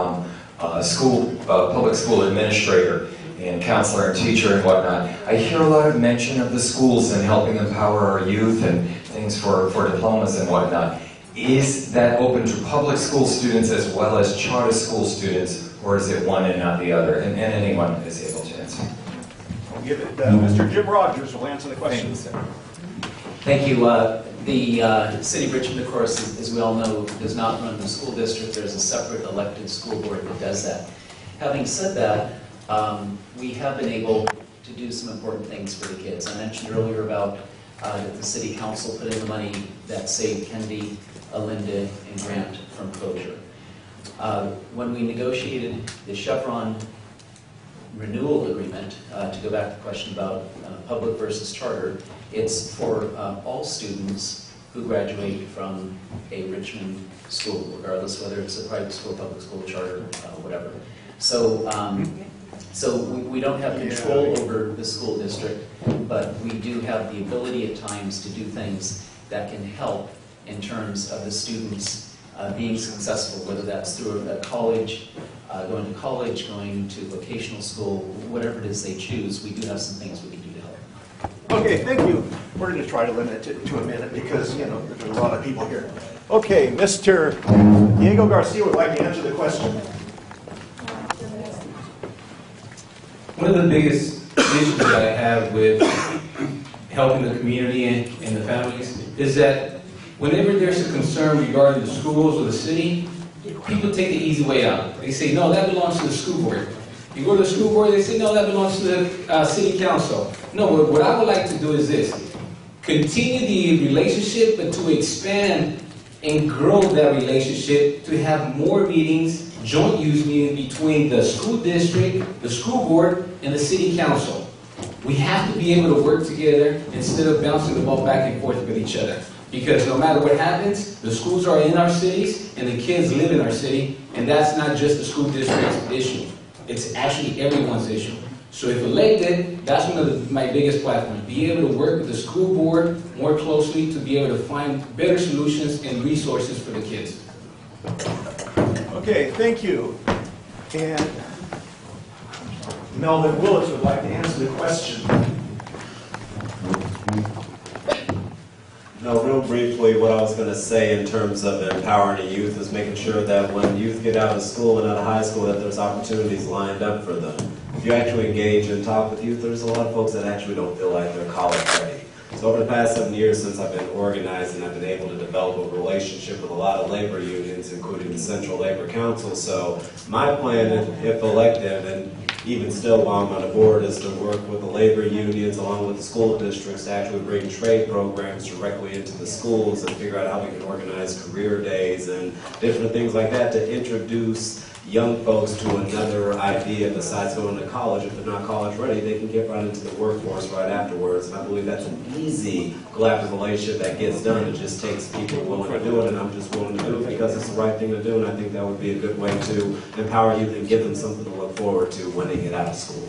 S16: public school administrator and counselor and teacher and whatnot. I hear a lot of mention of the schools and helping empower our youth and things for diplomas and whatnot. Is that open to public school students as well as charter school students, or is it one and not the other? And anyone is able to answer.
S1: I'll give it, Mr. Jim Rogers will answer the question.
S10: Thank you. The City of Richmond, of course, as we all know, does not run the school district. There's a separate elected school board that does that. Having said that, we have been able to do some important things for the kids. I mentioned earlier about that the City Council put in the money that saved Kennedy, Alinda, and Grant from closure. When we negotiated the Chevron renewal agreement, to go back to the question about public versus charter, it's for all students who graduate from a Richmond school, regardless whether it's a private school, public school, charter, whatever. So, we don't have control over the school district, but we do have the ability at times to do things that can help in terms of the students being successful, whether that's through a college, going to college, going to vocational school, whatever it is they choose. We do have some things we can do to help.
S1: Okay, thank you. We're going to try to limit it to a minute because, you know, there's a lot of people here. Okay, Mr. Diego Garcia would like to answer the question.
S13: One of the biggest issues that I have with helping the community and the families is that whenever there's a concern regarding the schools or the city, people take the easy way out. They say, no, that belongs to the school board. You go to the school board, they say, no, that belongs to the city council. No, what I would like to do is this. Continue the relationship, but to expand and grow that relationship, to have more meetings, joint use meetings between the school district, the school board, and the city council. We have to be able to work together instead of bouncing the ball back and forth with each other. Because no matter what happens, the schools are in our cities and the kids live in our city, and that's not just the school district's issue. It's actually everyone's issue. So if elected, that's one of my biggest platforms. Be able to work with the school board more closely to be able to find better solutions and resources for the kids.
S1: Okay, thank you. And Melvin Willis would like to answer the question.
S3: No, real briefly, what I was going to say in terms of empowering the youth is making sure that when youth get out of school and out of high school, that there's opportunities lined up for them. If you actually engage and talk with youth, there's a lot of folks that actually don't feel like they're college ready. So over the past 7 years since I've been organized and I've been able to develop a relationship with a lot of labor unions, including the Central Labor Council. So my plan, if elected, and even still while I'm on the board, is to work with the labor unions along with the school districts to actually bring trade programs directly into the schools and figure out how we can organize career days and different things like that to introduce young folks to another idea besides going to college. If they're not college ready, they can get right into the workforce right afterwards. And I believe that's an easy collaborative relationship that gets done. It just takes people willing to do it, and I'm just willing to do it because it's the right thing to do, and I think that would be a good way to empower youth and give them something to look forward to when they get out of school.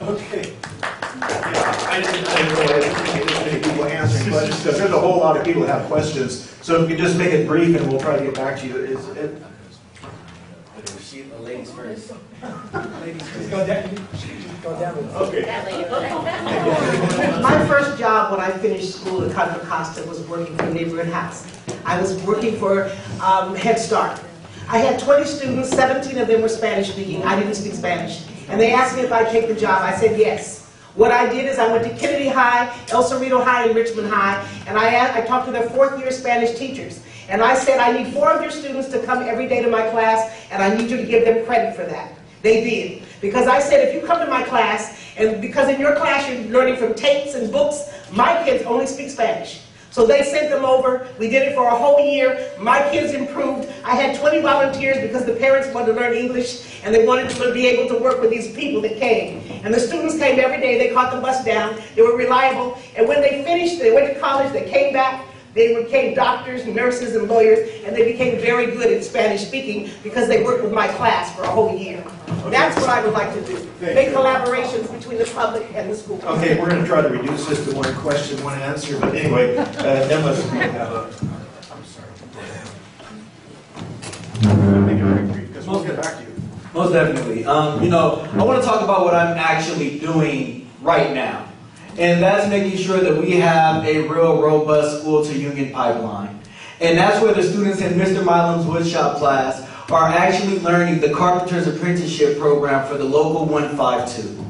S1: Okay. Yeah, I didn't realize there were many people answering questions, because there's a whole lot of people that have questions. So if you could just make it brief, and we'll try to get back to you.
S10: Ladies first.
S15: Ladies first. Go down.
S1: Okay.
S15: My first job when I finished school at Contra Costa was working for a neighborhood house. I was working for Head Start. I had 20 students, 17 of them were Spanish speaking. I didn't speak Spanish. And they asked me if I'd take the job. I said yes. What I did is I went to Kennedy High, El Cerrito High, and Richmond High, and I talked to their fourth-year Spanish teachers. And I said, I need 4 of your students to come every day to my class, and I need you to give them credit for that. They did. Because I said, if you come to my class, and because in your class you're learning from tapes and books, my kids only speak Spanish. So they sent them over. We did it for a whole year. My kids improved. I had 20 volunteers because the parents wanted to learn English, and they wanted to be able to work with these people that came. And the students came every day. They caught the bus down. They were reliable. And when they finished, they went to college, they came back. They became doctors, nurses, and lawyers, and they became very good at Spanish speaking because they worked with my class for a whole year. That's what I would like to do. Make collaborations between the public and the school.
S1: Okay, we're going to try to reduce this to one question, one answer, but anyway, then let's have a... I'm sorry. Make it very brief, because we'll get back to you.
S5: Most definitely. You know, I want to talk about what I'm actually doing right now. And that's making sure that we have a real robust school-to-union pipeline. And that's where the students in Mr. Milam's woodshop class are actually learning the Carpenter's Apprenticeship Program for the local 152.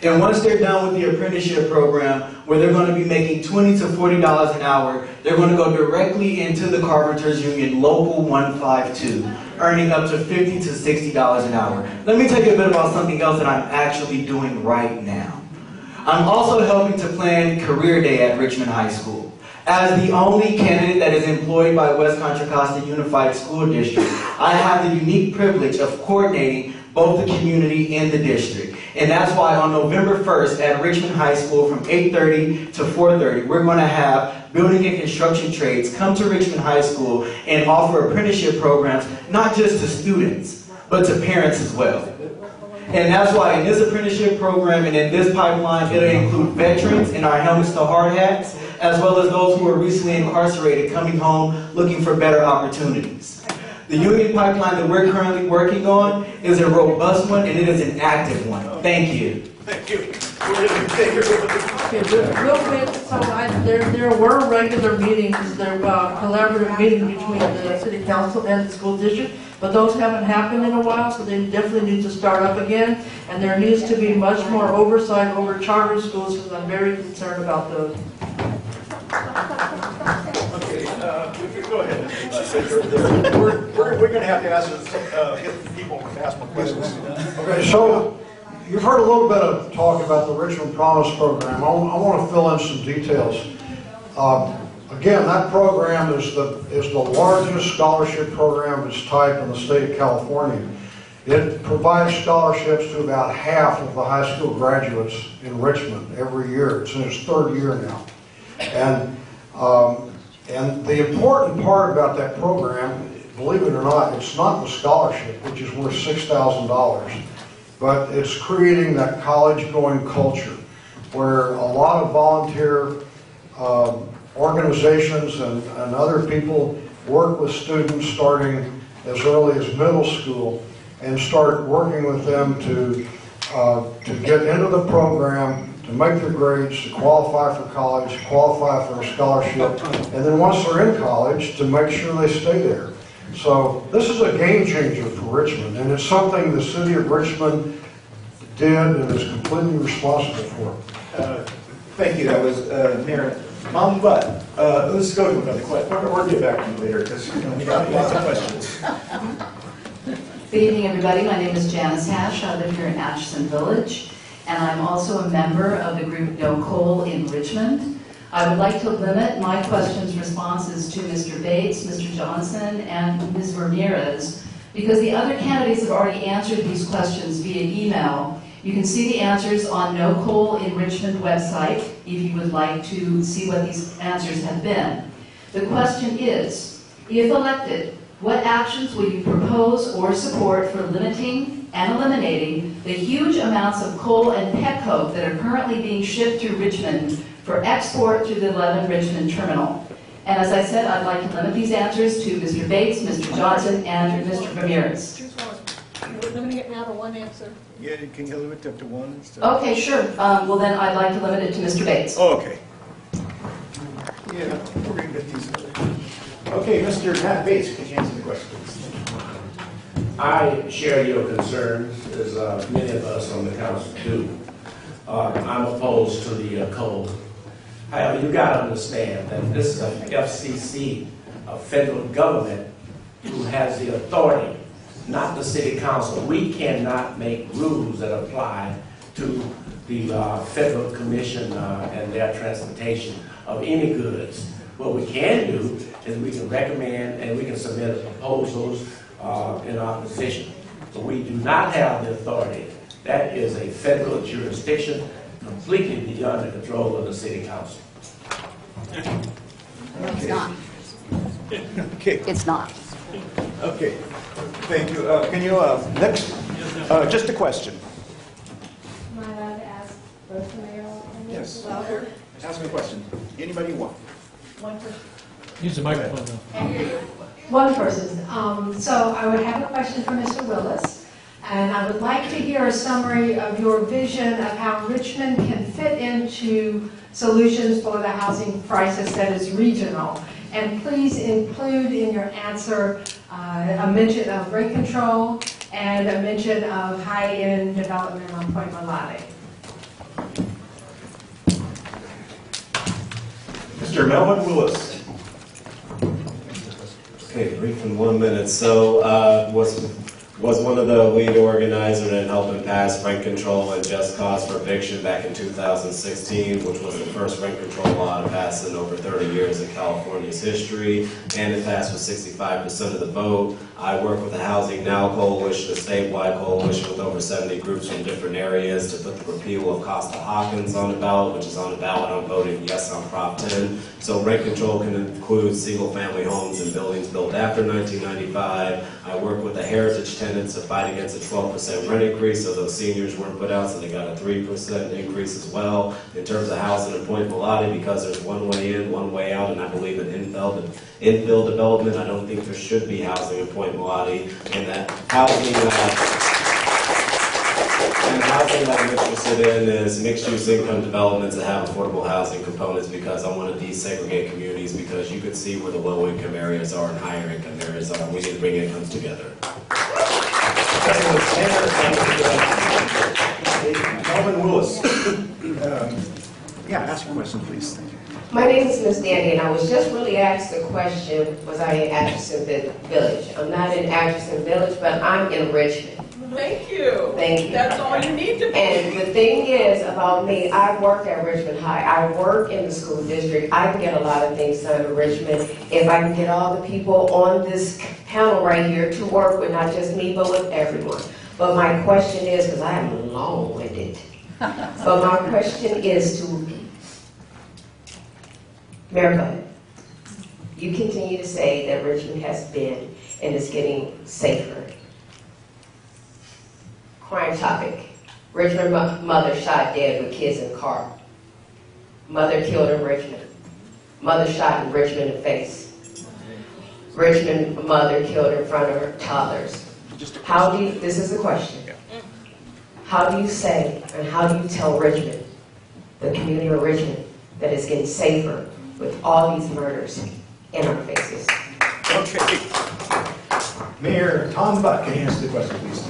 S5: And once they're done with the apprenticeship program, where they're going to be making $20 to $40 an hour, they're going to go directly into the Carpenters Union Local 152, earning up to $50 to $60 an hour. Let me tell you a bit about something else that I'm actually doing right now. I'm also helping to plan Career Day at Richmond High School. As the only candidate that is employed by West Contra Costa Unified School District, I have the unique privilege of coordinating both the community and the district. And that's why on November 1st at Richmond High School from 8:30 to 4:30, we're going to have building and construction trades come to Richmond High School and offer apprenticeship programs, not just to students, but to parents as well. And that's why in this apprenticeship program and in this pipeline, it'll include veterans in our helmets to hard hats, as well as those who are recently incarcerated coming home looking for better opportunities. The union pipeline that we're currently working on is a robust one, and it is an active one. Thank you.
S1: Thank you.
S2: Okay, real quick, so there were regular meetings, there were collaborative meetings between the city council and the school district, but those haven't happened in a while, so they definitely need to start up again, and there needs to be much more oversight over charter schools, because I'm very concerned about those.
S1: Okay, go ahead. We're going to have to ask, get people to ask more questions.
S4: Okay, so you've heard a little bit of talk about the Richmond Promise program. I want to fill in some details. Again, that program is the largest scholarship program of its type in the state of California. It provides scholarships to about half of the high school graduates in Richmond every year. It's in its 3rd year now. And the important part about that program, believe it or not, it's not the scholarship, which is worth $6,000, but it's creating that college-going culture where a lot of volunteer organizations and other people work with students starting as early as middle school and start working with them to get into the program, to make their grades, to qualify for college, qualify for a scholarship, and then once they're in college, to make sure they stay there. So this is a game changer for Richmond, and it's something the city of Richmond did and is completely responsible for.
S1: Thank you. That was Mayor Mom Butt. Let's go to another question. We'll get back to you later because we got lots of questions.
S18: Good evening, everybody. My name is Janice Hash. I live here in Atchison Village, and I'm also a member of the group No Coal in Richmond. I would like to limit my questions responses to Mr. Bates, Mr. Johnson, and Ms. Ramirez, Because the other candidates have already answered these questions via email. You can see the answers on No Coal in Richmond website if you would like to see what these answers have been. The question is, if elected, what actions will you propose or support for limiting and eliminating the huge amounts of coal and petcoke that are currently being shipped through Richmond for export through the 11 Richmond terminal? And as I said, I'd like to limit these answers to Mr. Bates, Mr. Johnson, and Mr. Ramirez.
S19: You're limiting it now to one answer.
S1: Yeah, can you limit it to one?
S18: Okay, sure. Well, then I'd like to limit it to Mr. Bates.
S1: Oh, okay. Yeah, we're going to get these. Okay, Mr. Matt Bates, could you answer the question, please?
S14: I share your concerns, as many of us on the council do. I'm opposed to the coal. However, you got to understand that this is a FCC, a federal government, who has the authority, not the city council. We cannot make rules that apply to the federal commission and their transportation of any goods. What we can do is we can recommend and we can submit proposals in opposition. But we do not have the authority. That is a federal jurisdiction completely beyond the control of the city council.
S19: It's not.
S1: Okay.
S19: It's not.
S1: Okay. Thank you. Can you, next, just a question.
S20: Am I allowed to ask both the mayor and the
S1: Yes.
S20: louder?
S1: Ask me a question. Anybody you want.
S20: One person.
S21: Use the microphone now.
S20: One person. So I would have a question for Mr. Willis, and I would like to hear a summary of your vision of how Richmond can fit into solutions for the housing crisis that is regional. And please include in your answer a mention of rent control and a mention of high-end development on Point Mulati.
S1: Mr. Melvin Willis.
S3: Okay, brief in 1 minute. So, was one of the lead organizers in helping pass rent control and just cause for eviction back in 2016, which was the first rent control law to pass in over 30 years in California's history, and it passed with 65% of the vote. I work with the Housing Now Coalition, a statewide coalition with over 70 groups from different areas to put the repeal of Costa-Hawkins on the ballot, which is on the ballot. I'm voting yes on Prop 10. So rent control can include single-family homes and buildings built after 1995. I work with the Heritage tenants to fight against a 12% rent increase, so those seniors weren't put out, so they got a 3% increase as well. In terms of housing in Point Mulati, because there's one way in, one way out, and I believe in infill development, I don't think there should be housing in Point Mulati, and that housing that I'm interested in is mixed-use income developments that have affordable housing components, because I want to desegregate communities, because you can see where the low-income areas are and higher-income areas are. We need to bring incomes together.
S1: Melvin Willis. Yeah, ask your question, please. Thank you.
S22: My name is Miss Dandy, and I was just really asked the question, was I in Atchison Village? I'm not in Atchison Village, but I'm in Richmond.
S19: Thank you.
S22: Thank you.
S19: That's all you need to be.
S22: And the thing is about me, I work at Richmond High. I work in the school district. I can get a lot of things done in Richmond if I can get all the people on this panel right here to work with not just me, but with everyone. But my question is, because I am long-winded, but my question is to Mayor Bud. You continue to say that Richmond has been and is getting safer. Crime topic. Richmond mother shot dead with kids in car. Mother killed in Richmond. Mother shot in Richmond in the face. Richmond mother killed in front of her toddlers. How do you, this is the question. How do you say and how do you tell Richmond, the community of Richmond, that it's getting safer with all these murders in our faces?
S1: Okay. Mayor Tom Buck, can you answer the question, please?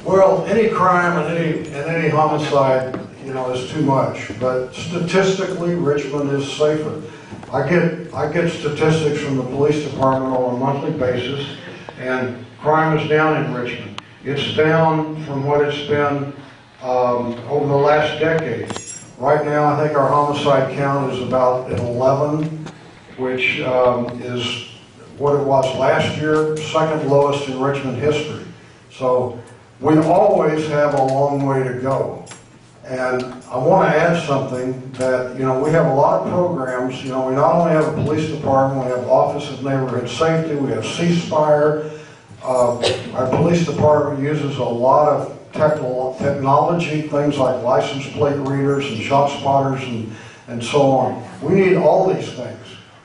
S4: Well, any crime and any homicide, is too much. But statistically, Richmond is safer. I get statistics from the police department on a monthly basis, and crime is down in Richmond. It's down from what it's been over the last decade. Right now, I think our homicide count is about at 11, which is what it was last year, second lowest in Richmond history. So we always have a long way to go. And I want to add something that, we have a lot of programs. We not only have a police department, we have Office of Neighborhood Safety, we have C-Spire. Our police department uses a lot of technology, things like license plate readers and shot spotters and so on. We need all these things.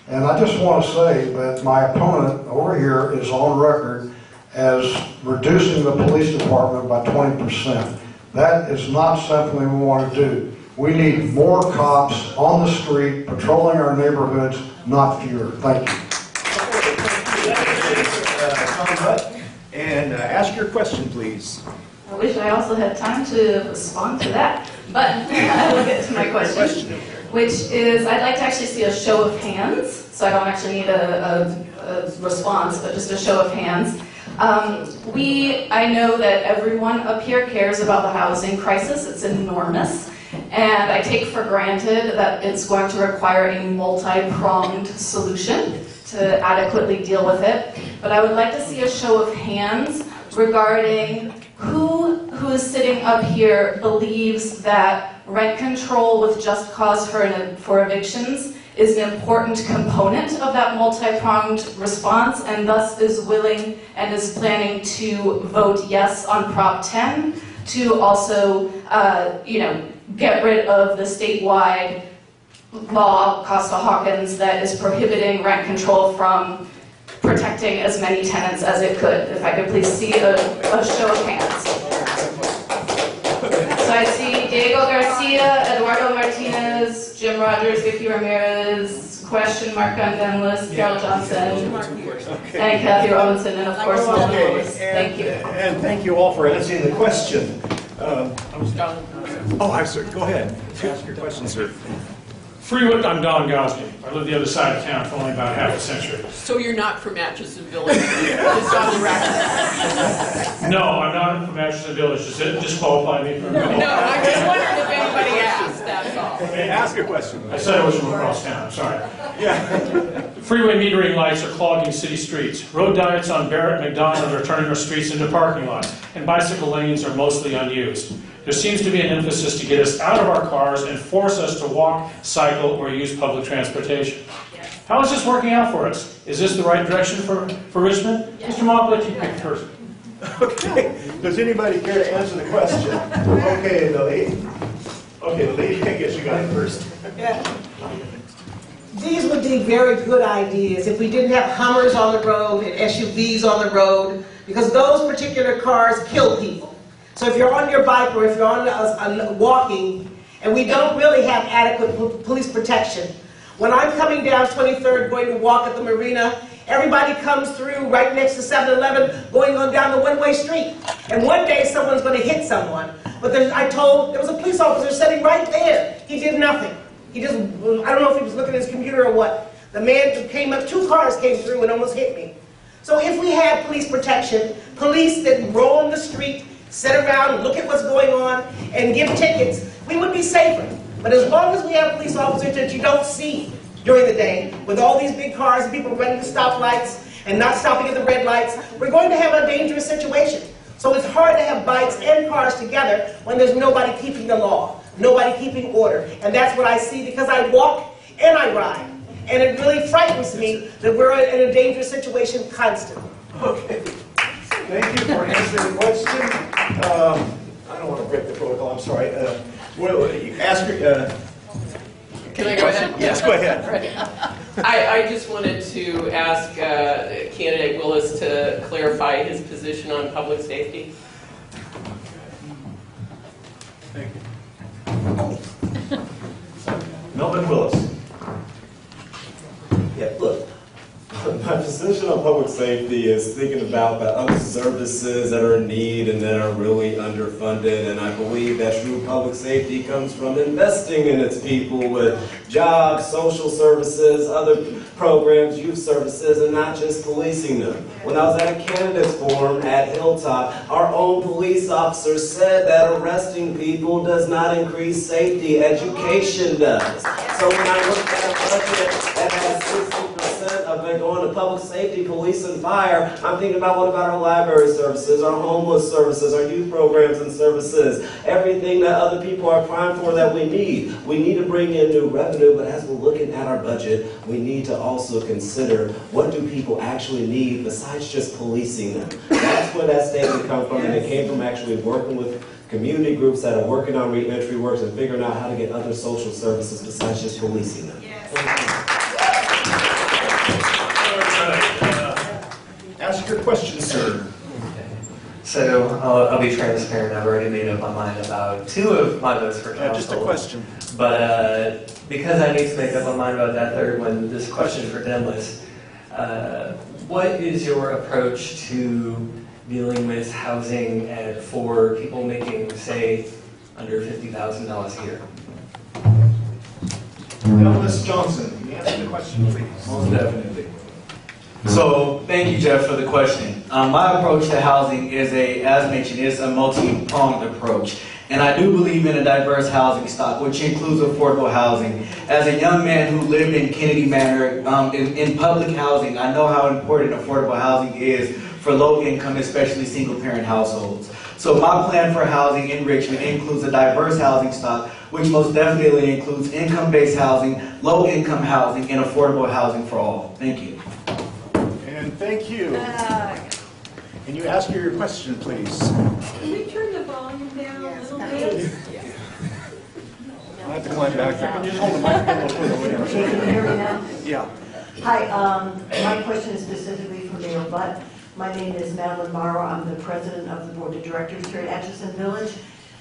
S4: And I just want to say that my opponent over here is on record as reducing the police department by 20%. That is not something we want to do. We need more cops on the street patrolling our neighborhoods, not fewer. Thank you.
S1: And ask your question, please.
S6: I wish I also had time to respond to that, but I will get to my question, which is I'd like to actually see a show of hands, so I don't actually need a response, but just a show of hands. I know that everyone up here cares about the housing crisis. It's enormous, and I take for granted that it's going to require a multi-pronged solution to adequately deal with it. But I would like to see a show of hands regarding who is sitting up here believes that rent control with just cause for evictions is an important component of that multi-pronged response, and thus is willing and is planning to vote yes on Prop 10 to also, get rid of the statewide law, Costa-Hawkins, that is prohibiting rent control from protecting as many tenants as it could. If I could please see a show of hands. So I see Diego Garcia, Eduardo Martinez, Jim Rogers, Vicky Ramirez, question mark on Dennis, Carol Johnson, and Cathy Robinson, and of course, Melvin Lewis. Thank you.
S1: And thank you all for answering the question. I'm sorry. Go ahead. Ask your question, sir.
S17: I'm Don Gosney. I live the other side of town for only about half a century.
S19: So you're not from Atchison Village? Just on the record.
S17: No, I'm not from Atchison Village. Does it disqualify me from
S19: No, I just wondered if anybody asked, that's all.
S1: Okay, ask your question.
S17: I said I was from across town, I'm sorry.
S1: Yeah.
S17: Freeway metering lights are clogging city streets. Road diets on Barrett and McDonald are turning our streets into parking lots, and bicycle lanes are mostly unused. There seems to be an emphasis to get us out of our cars and force us to walk, cycle, or use public transportation. How is this working out for us? Is this the right direction for Richmond? Mr. Mock, let you pick first.
S1: Okay. Does anybody care to answer the question? Okay, the lady. Okay, the lady, I guess you got it first.
S15: Yeah. These would be very good ideas if we didn't have Hummers on the road and SUVs on the road, because those particular cars kill people. So if you're on your bike or if you're on walking, and we don't really have adequate police protection. When I'm coming down 23rd going to walk at the marina, everybody comes through right next to 7-Eleven going on down the one-way street. And one day someone's going to hit someone. But there was a police officer sitting right there. He did nothing. He just, I don't know if he was looking at his computer or what. The man came up, 2 cars came through and almost hit me. So if we had police protection, police that roam the street, sit around, look at what's going on, and give tickets, we would be safer. But as long as we have police officers that you don't see during the day, with all these big cars and people running the stoplights and not stopping at the red lights, we're going to have a dangerous situation. So it's hard to have bikes and cars together when there's nobody keeping the law, nobody keeping order. And that's what I see because I walk and I ride. And it really frightens me that we're in a dangerous situation constantly.
S1: Okay. Thank you for answering the question. I don't want to break the protocol, I'm sorry. Ask your...
S19: Can I go ahead?
S1: Yes, go ahead.
S19: I just wanted to ask candidate Willis to clarify his position on public safety.
S1: Thank you. Melvin Willis.
S3: Yeah, look, my position on public safety is thinking about the other services that are in need and that are really underfunded, and I believe that true public safety comes from investing in its people with jobs, social services, other programs, youth services, and not just policing them. When I was at a candidates forum at Hilltop, our own police officer said that arresting people does not increase safety, education does. So when I looked at a budget that has 60% of going to public safety, police and fire, I'm thinking about what about our library services, our homeless services, our youth programs and services, everything that other people are crying for that we need. We need to bring in new revenue, but as we're looking at our budget, we need to also consider what do people actually need besides just policing them. That's where that statement comes from, and it came from actually working with community groups that are working on reentry works and figuring out how to get other social services besides just policing them.
S1: Ask your question, sir.
S7: So I'll be transparent. I've already made up my mind about 2 of my votes for council.
S1: Just a question.
S7: But because I need to make up my mind about that third one, this question is for Dennis. What is your approach to dealing with housing for people making, say, under $50,000 a year?
S1: Dennis Johnson, can you answer the question, please?
S5: Most definitely. So, thank you, Jeff, for the question. My approach to housing is as mentioned, is a multi-pronged approach. And I do believe in a diverse housing stock, which includes affordable housing. As a young man who lived in Kennedy Manor, in public housing, I know how important affordable housing is for low income, especially single parent households. So my plan for housing in Richmond includes a diverse housing stock, which most definitely includes income-based housing, low income housing, and affordable housing for all. Thank you.
S1: And thank you. Can you ask your question, please?
S8: Can we turn the volume down a little bit?
S1: I have to climb back there. Can you just hold the microphone a little further away?
S23: Can you hear me now?
S1: Yeah.
S23: Hi, my question is specifically for Mayor Butt. My name is Madeline Morrow. I'm the president of the board of directors here at Atchison Village.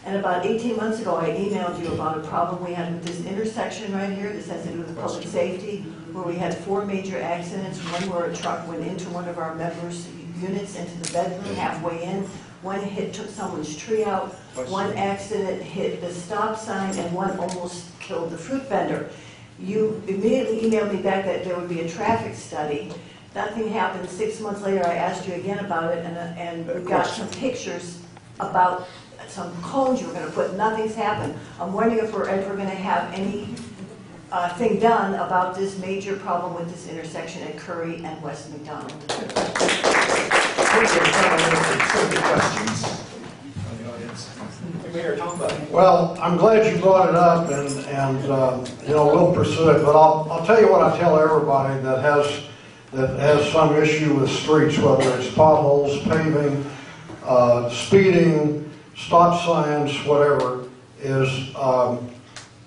S23: And about 18 months ago, I emailed you about a problem we had with this intersection right here. This has to do with public safety, where we had 4 major accidents. One where a truck went into one of our members' units, into the bedroom halfway in. One took someone's tree out. One accident hit the stop sign, and one almost killed the fruit vendor. You immediately emailed me back that there would be a traffic study. Nothing happened. 6 months later, I asked you again about it, and we got some pictures about some cones you were going to put. Nothing's happened. I'm wondering if we're ever going to have any thing done about this major problem with this intersection at Curry and West McDonald.
S4: Well, I'm glad you brought it up, and you know, we'll pursue it. But I'll tell you what I tell everybody that has some issue with streets, whether it's potholes, paving, speeding, stop signs, whatever, is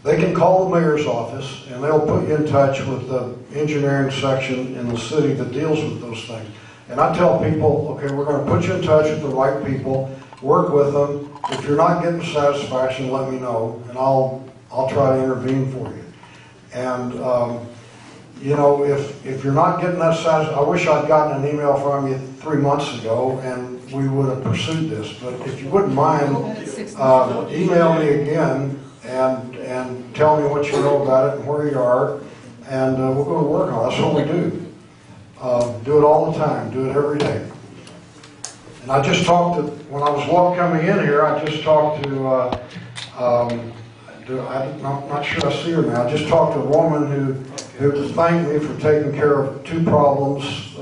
S4: they can call the mayor's office and they'll put you in touch with the engineering section in the city that deals with those things. And I tell people, okay, we're going to put you in touch with the right people, work with them. If you're not getting satisfaction, let me know, and I'll try to intervene for you. And you know, if you're not getting that satisfaction, I wish I'd gotten an email from you 3 months ago, and we would have pursued this. But if you wouldn't mind, email me again and tell me what you know about it and where you are, and we're going to work on it. That's what we do. Do it all the time. Do it every day. And I just talked to, when I was coming in here, I just talked to, I'm not sure I see her now, I just talked to a woman who thanked me for taking care of 2 problems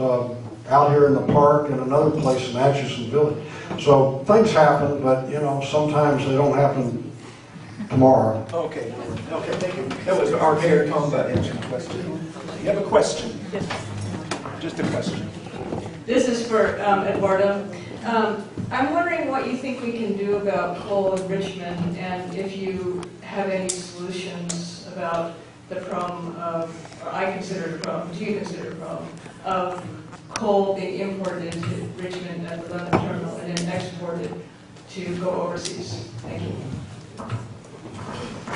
S4: out here in the park and another place in Atchison Village. So things happen, but you know, sometimes they don't happen tomorrow.
S1: Okay, thank you. That was our mayor, Tom Butt, answering the question. You have a question? Just a question.
S8: This is for Eduardo. I'm wondering what you think we can do about coal in Richmond, and if you have any solutions about the problem of, or I consider it a problem, do you consider it a problem, of coal being imported into Richmond at the London terminal and then exported to go overseas? Thank you.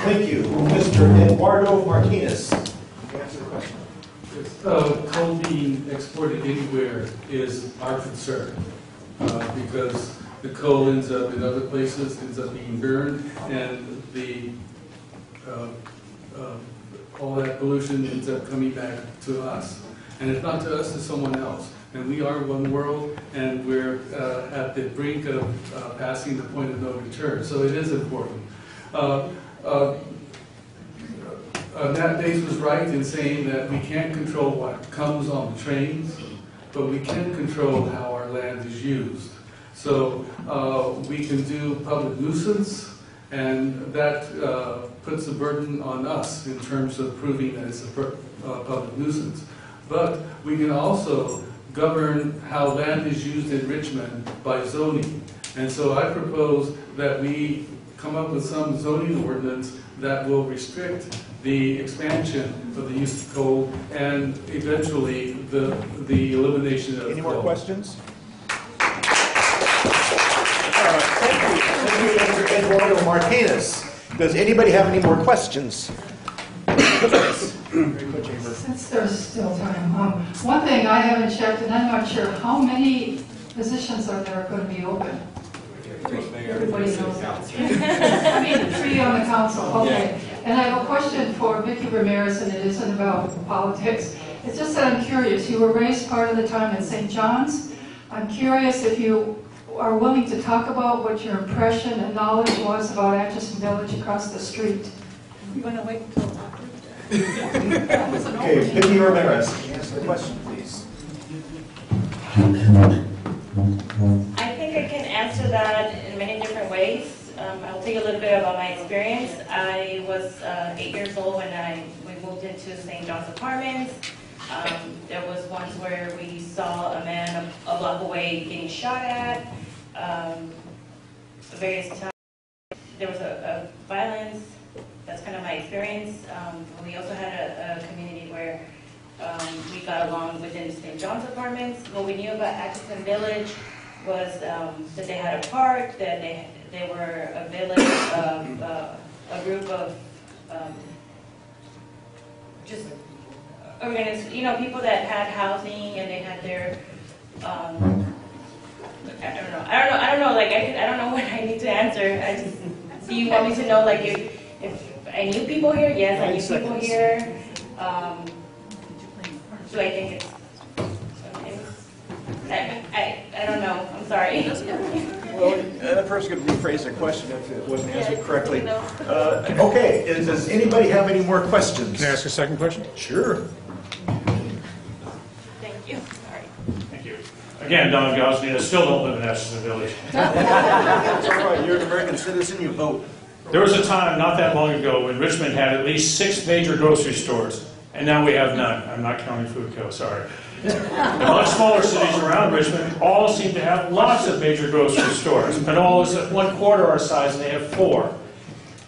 S1: Thank you. Mr. Eduardo Martinez. Answer the question.
S12: Coal being exported anywhere is our concern because the coal ends up in other places, ends up being burned, and all that pollution ends up coming back to us. And if not to us, to someone else. And we are one world, and we're at the brink of passing the point of no return. So it is important. Nat Bates was right in saying that we can't control what comes on the trains, but we can control how our land is used. So we can do public nuisance, and that puts a burden on us in terms of proving that it's a public nuisance. But we can also govern how land is used in Richmond by zoning. And so I propose that we come up with some zoning ordinance that will restrict the expansion of the use of coal and eventually the elimination of coal.
S1: Any more questions? Thank you, Mr. Eduardo Martinez. Does anybody have any more questions?
S9: Since there's still time, one thing I haven't checked, and I'm not sure, how many positions are there going to be open? Everybody knows that. I mean, 3 on the council, okay. And I have a question for Vicky Ramirez, and it isn't about politics. It's just that I'm curious. You were raised part of the time in St. John's. I'm curious if you are willing to talk about what your impression and knowledge was about Atchison Village across the street.
S8: You want to wait until after?
S1: Okay, Vicky Ramirez, answer the question, please.
S11: I think I can answer that in many different ways. I'll take a little bit about my experience. I was 8 years old when we moved into St. John's Apartments. There was once where we saw a man a block away getting shot at. Various times there was a violence. That's kind of my experience. We also had a community where we got along within the St. John's Apartments. What we knew about Atchison Village was that they had a park, that they were a village of a group of just organized, people that had housing and they had their I don't know. Like I don't know what I need to answer. Do you want me to know like if I knew people here? Yes, I knew people here. Do I think it's? I don't know. I'm sorry.
S1: Well, that person could rephrase their question if it wasn't answered correctly. Okay, does anybody have any more questions?
S17: Can I ask a second question?
S1: Sure.
S11: Thank you. Sorry.
S17: Thank you. Again, Don Gosney, I still don't live in Atchison Village.
S1: That's all right. You're an American citizen. You vote.
S17: There was a time not that long ago when Richmond had at least 6 major grocery stores, and now we have none. I'm not counting Food Co., sorry. The much smaller cities around Richmond all seem to have lots of major grocery stores. Pinole is at 1/4 our size, and they have 4.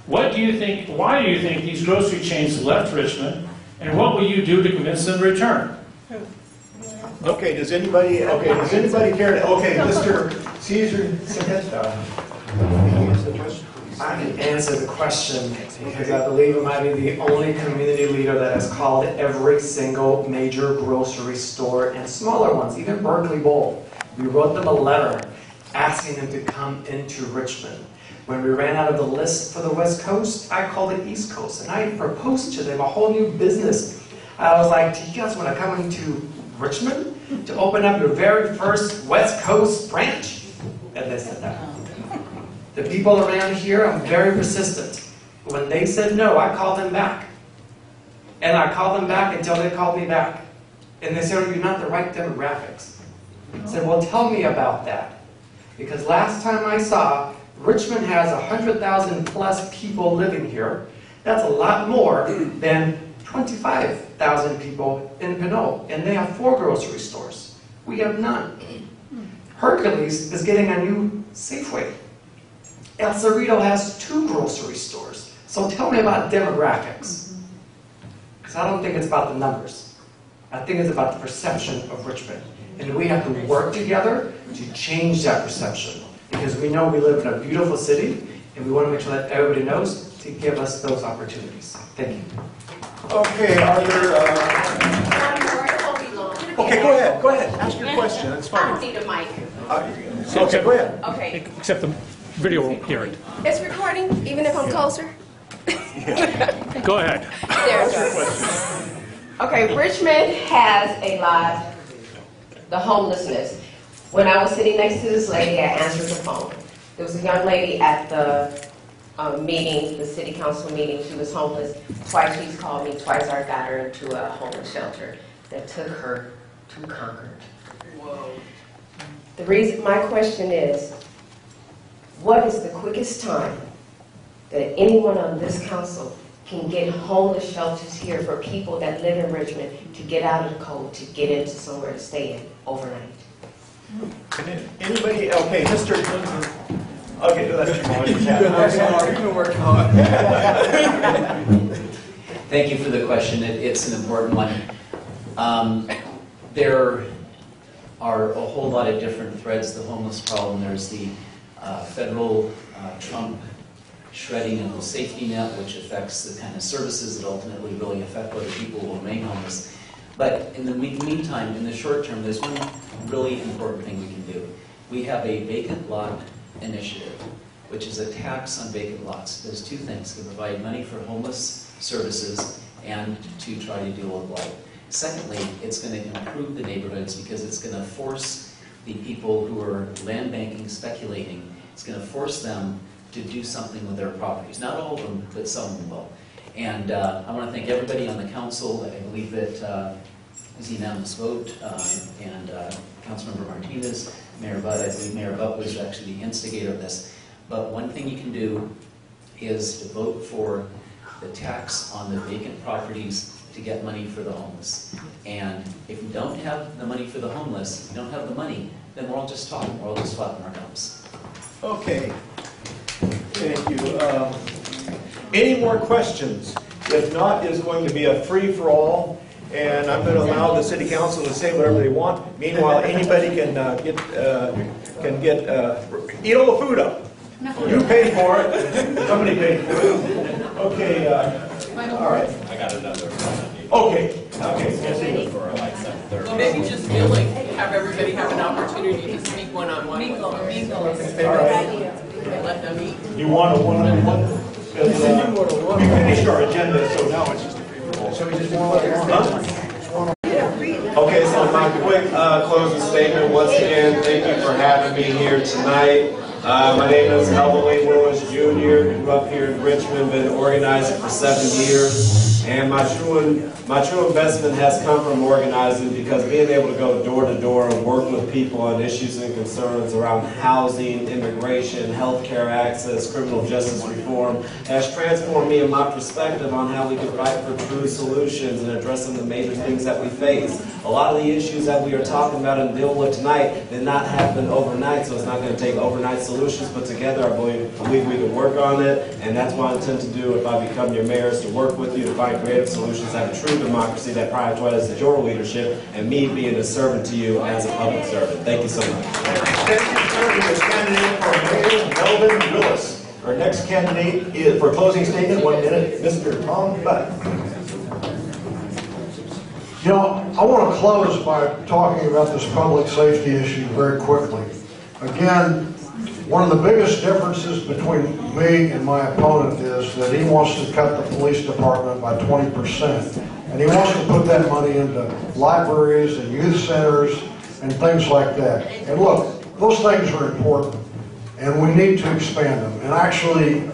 S17: What do you think? Why do you think these grocery chains left Richmond, and what will you do to convince them to return?
S1: Okay, does anybody care to? Okay, Mr. Caesar Sanetta.
S16: I can answer the question because I believe I might be the only community leader that has called every single major grocery store and smaller ones, even Berkeley Bowl. We wrote them a letter asking them to come into Richmond. When we ran out of the list for the West Coast, I called the East Coast and I proposed to them a whole new business. I was like, do you guys want to come into Richmond to open up your very first West Coast branch? And they said no. The people around here are very persistent. When they said no, I called them back. And I called them back until they called me back. And they said, oh, you're not the right demographics. I said, well, tell me about that. Because last time I saw, Richmond has 100,000 plus people living here. That's a lot more than 25,000 people in Pinole. And they have 4 grocery stores. We have none. Hercules is getting a new Safeway. El Cerrito has 2 grocery stores. So tell me about demographics. Because I don't think it's about the numbers. I think it's about the perception of Richmond. And we have to work together to change that perception. Because we know we live in a beautiful city, and we want to make sure that everybody knows to give us those opportunities. Thank you.
S1: Okay, are there... Okay, go ahead. Ask your question. That's fine.
S24: I don't need a mic.
S1: Okay, go ahead.
S24: Okay.
S17: Except the video won't hear it.
S24: It's recording, even if I'm closer?
S17: Go ahead.
S24: There it goes. Okay, Richmond has a lot, the homelessness. When I was sitting next to this lady, I answered the phone. There was a young lady at the
S22: meeting, the city council meeting. She was homeless. Twice she's called me, twice I got her into a homeless shelter that took her to Concord. Whoa. My question is, what is the quickest time that anyone on this council can get homeless shelters here for people that live in Richmond to get out of the cold, to get into somewhere to stay in overnight?
S1: Anybody? Okay, Mr. Okay, that's
S2: You've been working hard. Thank you for the question. It's an important one. There are a whole lot of different threads to the homeless problem. There's the federal Trump shredding of the safety net, which affects the kind of services that ultimately really affect whether people will remain homeless. But in the meantime, in the short term, there's one really important thing we can do. We have a vacant lot initiative, which is a tax on vacant lots. There's two things: to provide money for homeless services and to try to deal with blight. Secondly, it's going to improve the neighborhoods because it's going to force the people who are land banking, speculating, it's going to force them to do something with their properties. Not all of them, but some of them will. And I want to thank everybody on the council. I believe that it was a unanimous vote, and Councilmember Martinez, Mayor Butt, I believe Mayor Butt was actually the instigator of this. But one thing you can do is to vote for the tax on the vacant properties to get money for the homeless. And if you don't have the money for the homeless, if you don't have the money, then we're all just talking, we're all just flapping our gums.
S1: Okay. Thank you. Any more questions? If not, it's going to be a free-for-all, and I'm going to allow the city council to say whatever they want. Meanwhile, anybody can eat all the food up. You paid for it. Somebody paid for it. Okay. All right.
S3: I got another.
S1: Okay. Okay.
S19: Well, maybe just Billy, have everybody have an opportunity to speak one-on-one.
S1: All right.
S19: Let them eat.
S1: You want a one-on-one? We finished our agenda, so now it's just a free-for-all. Shall we just do one-on-one?
S3: Okay, so my quick closing statement. Once again, thank you for having me here tonight. My name is Elway Willis Jr. Grew up here in Richmond, been organizing for 7 years. And my true investment has come from organizing, because being able to go door to door and work with people on issues and concerns around housing, immigration, healthcare access, criminal justice reform has transformed me in my perspective on how we can fight for true solutions and addressing the major things that we face. A lot of the issues that we are talking about and dealing with tonight did not happen overnight, so it's not going to take overnight solutions, but together I believe we can work on it, and that's what I intend to do if I become your mayor, is to work with you to find creative solutions, have a true democracy that prioritizes your leadership, and me being a servant to you as a public servant. Thank you so much.
S1: Thank you, sir. Your candidate for Mayor, Melvin Willis. Our next candidate is, for closing statement, 1 minute, Mr. Tom Butt.
S4: You know, I want to close by talking about this public safety issue very quickly. Again, one of the biggest differences between me and my opponent is that he wants to cut the police department by 20%. And he wants to put that money into libraries and youth centers and things like that. And look, those things are important, and we need to expand them. And actually,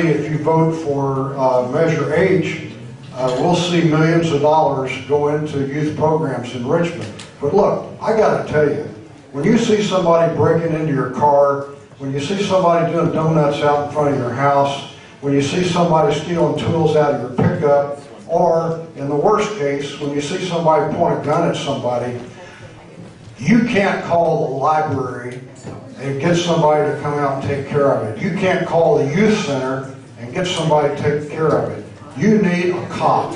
S4: if you vote for Measure H, we'll see millions of dollars go into youth programs in Richmond. But look, I got to tell you, when you see somebody breaking into your car, when you see somebody doing donuts out in front of your house, when you see somebody stealing tools out of your pickup, or in the worst case, when you see somebody point a gun at somebody, you can't call the library and get somebody to come out and take care of it. You can't call the youth center and get somebody to take care of it. You need a cop.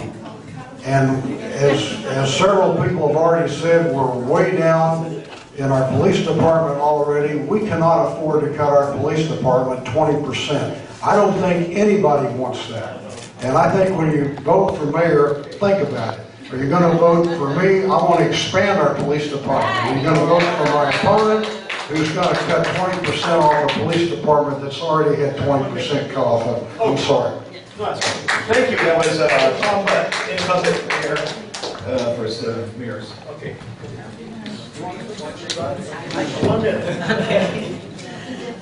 S4: And as several people have already said, we're way down in our police department already. We cannot afford to cut our police department 20%. I don't think anybody wants that. And I think when you vote for mayor, think about it. Are you going to vote for me? I want to expand our police department. Are you going to vote for my opponent, who's going to cut 20% off a police department that's already had 20% cut off of? I'm sorry.
S1: Thank you. That was Tom Butt, incumbent mayor for mayors. Okay. 1 minute.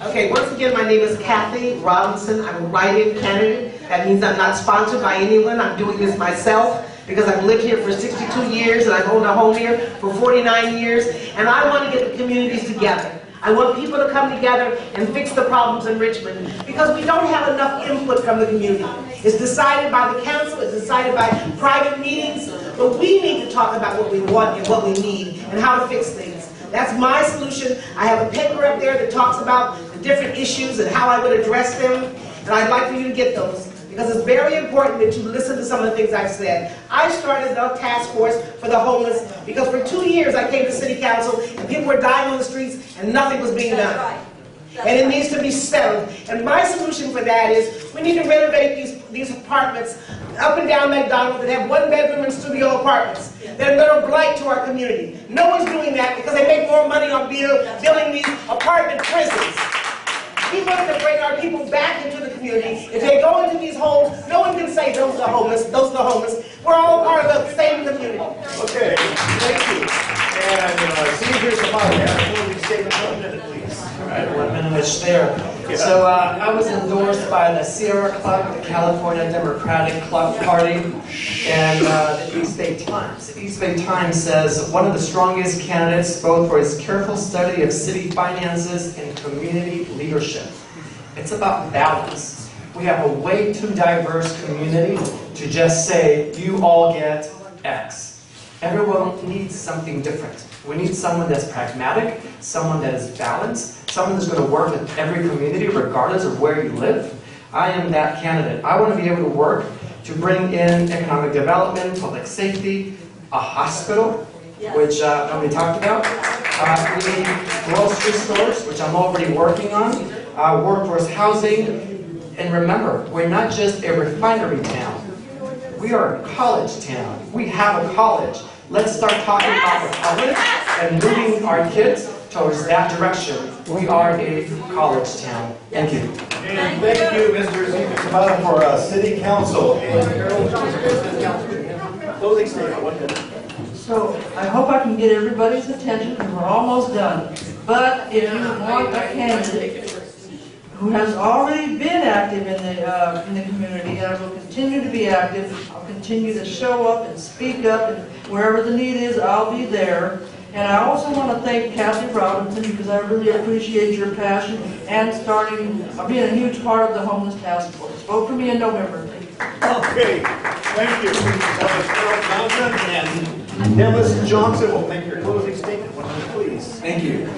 S15: Okay, once again, my name is Cathy Robinson. I'm a write-in candidate. That means I'm not sponsored by anyone. I'm doing this myself because I've lived here for 62 years and I've owned a home here for 49 years. And I want to get the communities together. I want people to come together and fix the problems in Richmond because we don't have enough input from the community. It's decided by the council, it's decided by private meetings, but we need to talk about what we want and what we need and how to fix things. That's my solution. I have a paper up there that talks about the different issues and how I would address them, and I'd like for you to get those because it's very important that you listen to some of the things I've said. I started a task force for the homeless because for 2 years I came to city council and people were dying on the streets and nothing was being done. And it needs to be settled. And my solution for that is we need to renovate these apartments up and down McDonald that have 1-bedroom and studio apartments. They're a blight to our community. No one's doing that because they make more money on building these apartment prisons. We want to bring our people back into the community. If they go into these homes, no one can say those are the homeless, those are the homeless. We're all part of the same community.
S1: Okay, thank you. And Caesar's the moderator. Statement 1 minute, please.
S16: All right, 1 minute is there. So I was endorsed by the Sierra Club, the California Democratic Club Party, and the East Bay Times. The East Bay Times says one of the strongest candidates both for his careful study of city finances and community leadership. It's about balance. We have a way too diverse community to just say, you all get X. Everyone needs something different. We need someone that's pragmatic, someone that is balanced, someone that's going to work with every community regardless of where you live. I am that candidate. I want to be able to work to bring in economic development, public safety, a hospital, which nobody talked about. We need grocery stores, which I'm already working on, workforce housing, and remember, we're not just a refinery town. We are a college town. We have a college. Let's start talking about the college and moving our kids towards that direction. We are a college town. Thank you.
S1: And thank you, Mr. Zika for City Council. Closing statement, 1 minute.
S10: So I hope I can get everybody's attention because we're almost done. But if you want a candidate who has already been active in the community, and I will continue to be active, I'll continue to show up and speak up, and wherever the need is, I'll be there. And I also want to thank Cathy Robinson because I really appreciate your passion and being a huge part of the homeless task force. Vote for me in November.
S1: Okay, thank you. That was Carol Johnson, and Dennis Johnson will make your closing statement. 1 minute, please.
S5: Thank you.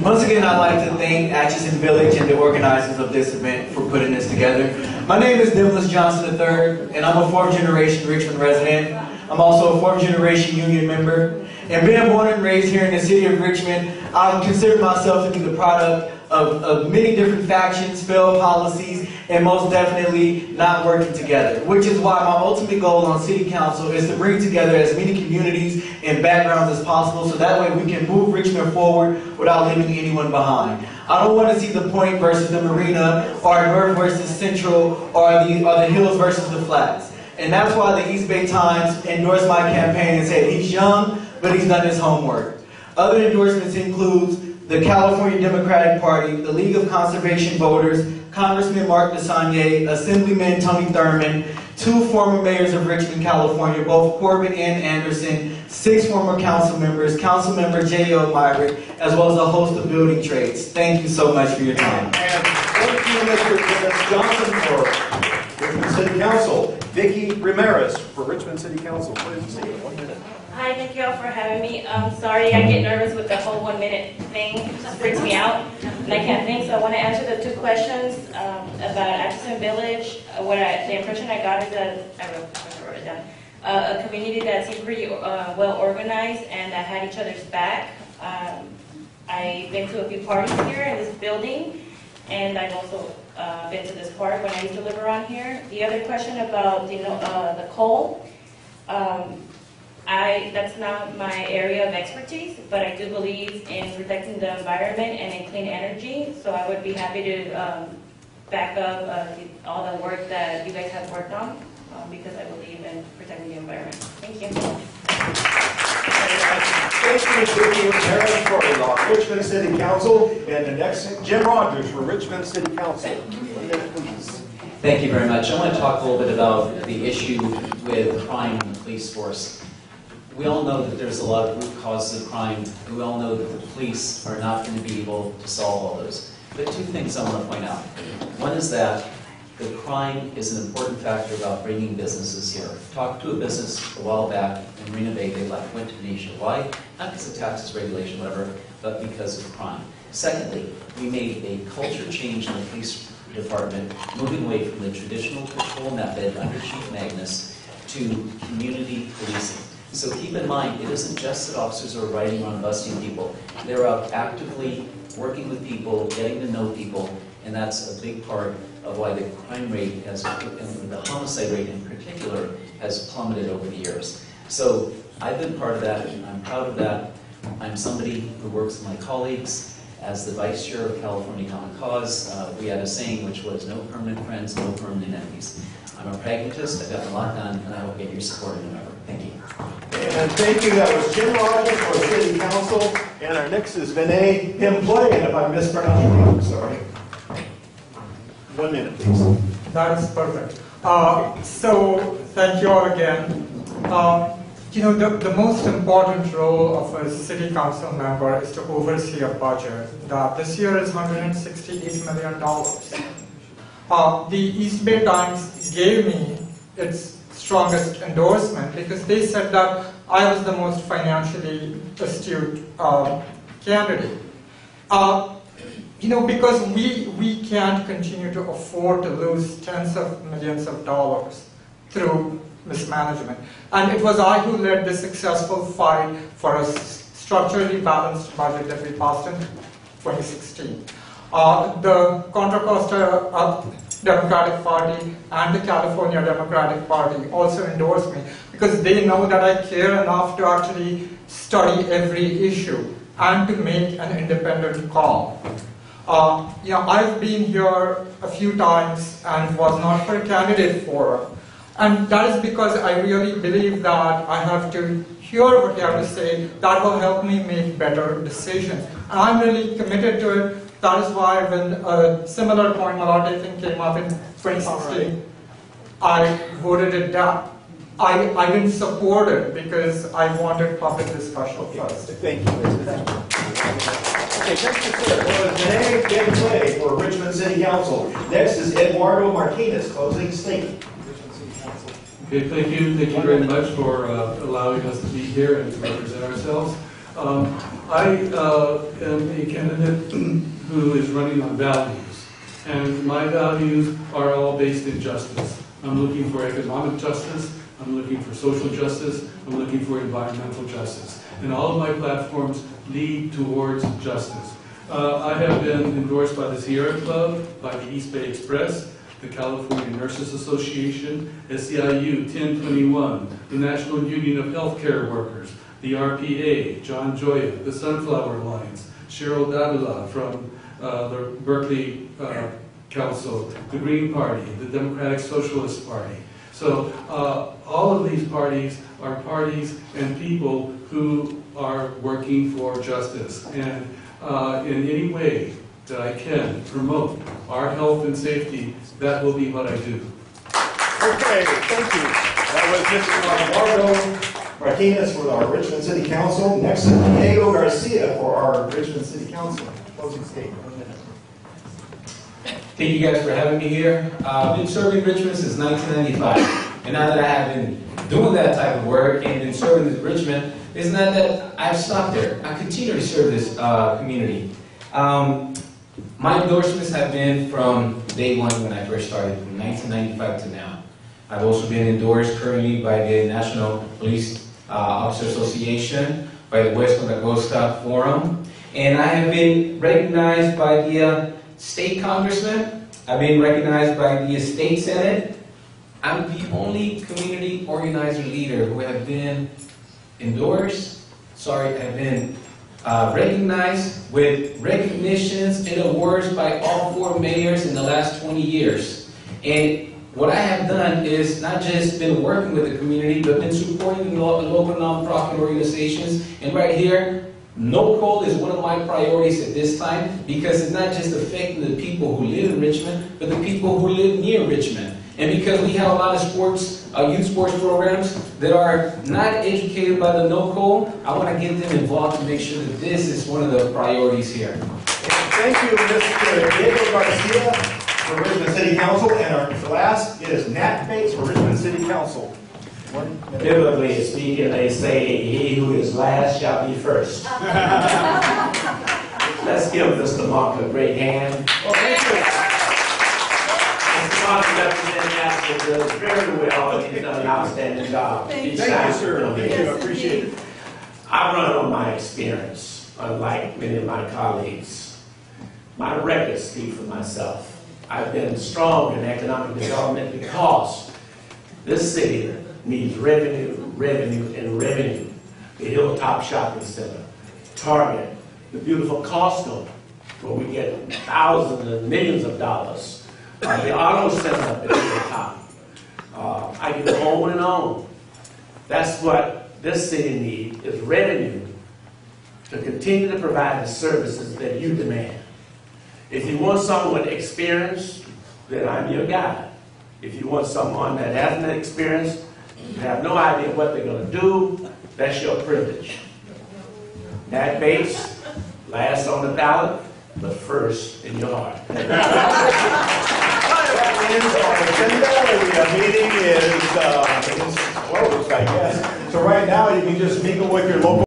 S5: Once again, I'd like to thank Atchison Village and the organizers of this event for putting this together. My name is Dennis Johnson III, and I'm a 4th generation Richmond resident. I'm also a 4th generation union member. And being born and raised here in the city of Richmond, I would consider myself to be the product of many different factions, failed policies, and most definitely not working together. Which is why my ultimate goal on City Council is to bring together as many communities and backgrounds as possible so that way we can move Richmond forward without leaving anyone behind. I don't want to see the Point versus the Marina, or North versus Central, or the Hills versus the Flats. And that's why the East Bay Times endorsed my campaign and said he's young, but he's done his homework. Other endorsements include the California Democratic Party, the League of Conservation Voters, Congressman Mark DeSagne, Assemblyman Tony Thurman, 2 former mayors of Richmond, California, both Corbett and Anderson, 6 former council members, Councilmember J.O. Myrick, as well as a host of building trades. Thank you so much for your time.
S1: And thank you, Mr. Dennis Johnson, for Richmond City Council. Vicki Ramirez for Richmond City Council. Please see 1 minute.
S11: Hi, thank you all for having me. Sorry, I get nervous with the whole 1 minute thing. It just freaks me out, and I can't think. So I want to answer the 2 questions about Atchison Village. The impression I got is that I wrote it down. A community that seemed pretty well organized and that had each other's back. I've been to a few parties here in this building, and I've also been to this park when I used to live around here. The other question about the coal. That's not my area of expertise, but I do believe in protecting the environment and in clean energy, so I would be happy to back up all the work that you guys have worked on, because I believe in protecting the environment. Thank you.
S1: Thank you, Vicki Harris for the Richmond City Council. And the next, Jim Rogers for Richmond City Council. 1 minute, please.
S2: Thank you very much. I want to talk a little bit about the issue with crime in the police force. We all know that there's a lot of root causes of crime. We all know that the police are not going to be able to solve all those. But two things I want to point out. One is that the crime is an important factor about bringing businesses here. Talked to a business a while back in Marina Bay. They went to Benicia. Why? Not because of taxes, regulation, whatever, but because of crime. Secondly, we made a culture change in the police department, moving away from the traditional patrol method under Chief Magnus to community policing. So keep in mind, it isn't just that officers are riding around busting people. They're out actively working with people, getting to know people, and that's a big part of why the crime rate has, and the homicide rate in particular, has plummeted over the years. So I've been part of that, and I'm proud of that. I'm somebody who works with my colleagues. As the vice chair of California Common Cause, we had a saying which was no permanent friends, no permanent enemies. I'm a pragmatist, I've gotten a lot done, and I will get your support in November. Thank you.
S1: And thank you. That was Jim Rogers for City Council. And our next is Vinay Himplay. And if I mispronounced your name, I'm sorry. 1 minute, please.
S13: That is perfect. So, thank you all again. You know, the most important role of a city council member is to oversee a budget. This year is $168 million. The East Bay Times gave me its strongest endorsement because they said that I was the most financially astute candidate. You know, because we can't continue to afford to lose tens of millions of dollars through mismanagement. And it was I who led the successful fight for a structurally balanced budget that we passed in 2016. The Contra Costa Democratic Party and the California Democratic Party also endorsed me because they know that I care enough to actually study every issue and to make an independent call. You know, I've been here a few times and was not for a candidate forum. And that is because I really believe that I have to hear what you have to say. That will help me make better decisions. And I'm really committed to it. That is why when a similar Point Malate thing came up in 2016, I voted it down. I didn't support it because I wanted public discussion first.
S1: Thank you. Okay, next is Vinay Himplay for Richmond City Council. Next is Eduardo Martinez, closing statement.
S12: Okay, thank you very much for allowing us to be here and to represent ourselves. I am a candidate who is running on values, and my values are all based in justice. I'm looking for economic justice, I'm looking for social justice, I'm looking for environmental justice. And all of my platforms lead towards justice. I have been endorsed by the Sierra Club, by the East Bay Express, the California Nurses Association, SEIU 1021, the National Union of Healthcare Workers, the RPA, John Joya, the Sunflower Alliance, Cheryl Davila from the Berkeley Council, the Green Party, the Democratic Socialist Party. So all of these parties are parties and people who are working for justice. And in any way that I can promote our health and safety, that will be what I do.
S1: Okay, thank you. That was Mr. Eduardo Martinez for our Richmond City Council. Next is Diego Garcia for our Richmond City Council. Closing statement.
S14: Thank you guys for having me here. I've been serving Richmond since 1995. And now that I have been doing that type of work and been serving this Richmond, it's not that I've stopped there. I continue to serve this community. My endorsements have been from day one when I first started, from 1995 to now. I've also been endorsed currently by the National Police Officer Association, by the West Contra Costa Forum, and I have been recognized by the state congressman. I've been recognized by the state senate. I'm the only community organizer leader who have been recognized with recognitions and awards by all 4 mayors in the last 20 years. And what I have done is not just been working with the community, but been supporting local nonprofit organizations. And right here, no coal is one of my priorities at this time, because it's not just affecting the people who live in Richmond, but the people who live near Richmond. And because we have a lot of sports, youth sports programs that are not educated by the no coal, I want to get them involved to make sure that this is one of the priorities here.
S1: Thank you, Mr. Diego Garcia for Richmond City Council, and our last is Nat Bates for Richmond City Council.
S6: Biblically speaking, they say, he who is last shall be first. Let's give Mr. Monk a great hand.
S1: Well, thank you.
S6: Mr. Monk representing Atchison Village very well. He's done an outstanding job.
S1: Thank you, sir. Thank you. I appreciate it.
S6: I run on my experience, unlike many of my colleagues. My records speak for myself. I've been strong in economic development because this city needs revenue, revenue, and revenue. The Hilltop Shopping Center, Target, the beautiful Costco, where we get thousands and millions of dollars. The auto center up at Hilltop. I can go on and on. That's what this city needs, is revenue to continue to provide the services that you demand. If you want someone with experience, then I'm your guy. If you want someone that hasn't experienced, you have no idea what they're going to do, that's your privilege. Nat Bates, last on the ballot, but first in your heart.
S1: That ends our agenda. The meeting is closed, I guess. So right now you can just mingle with your local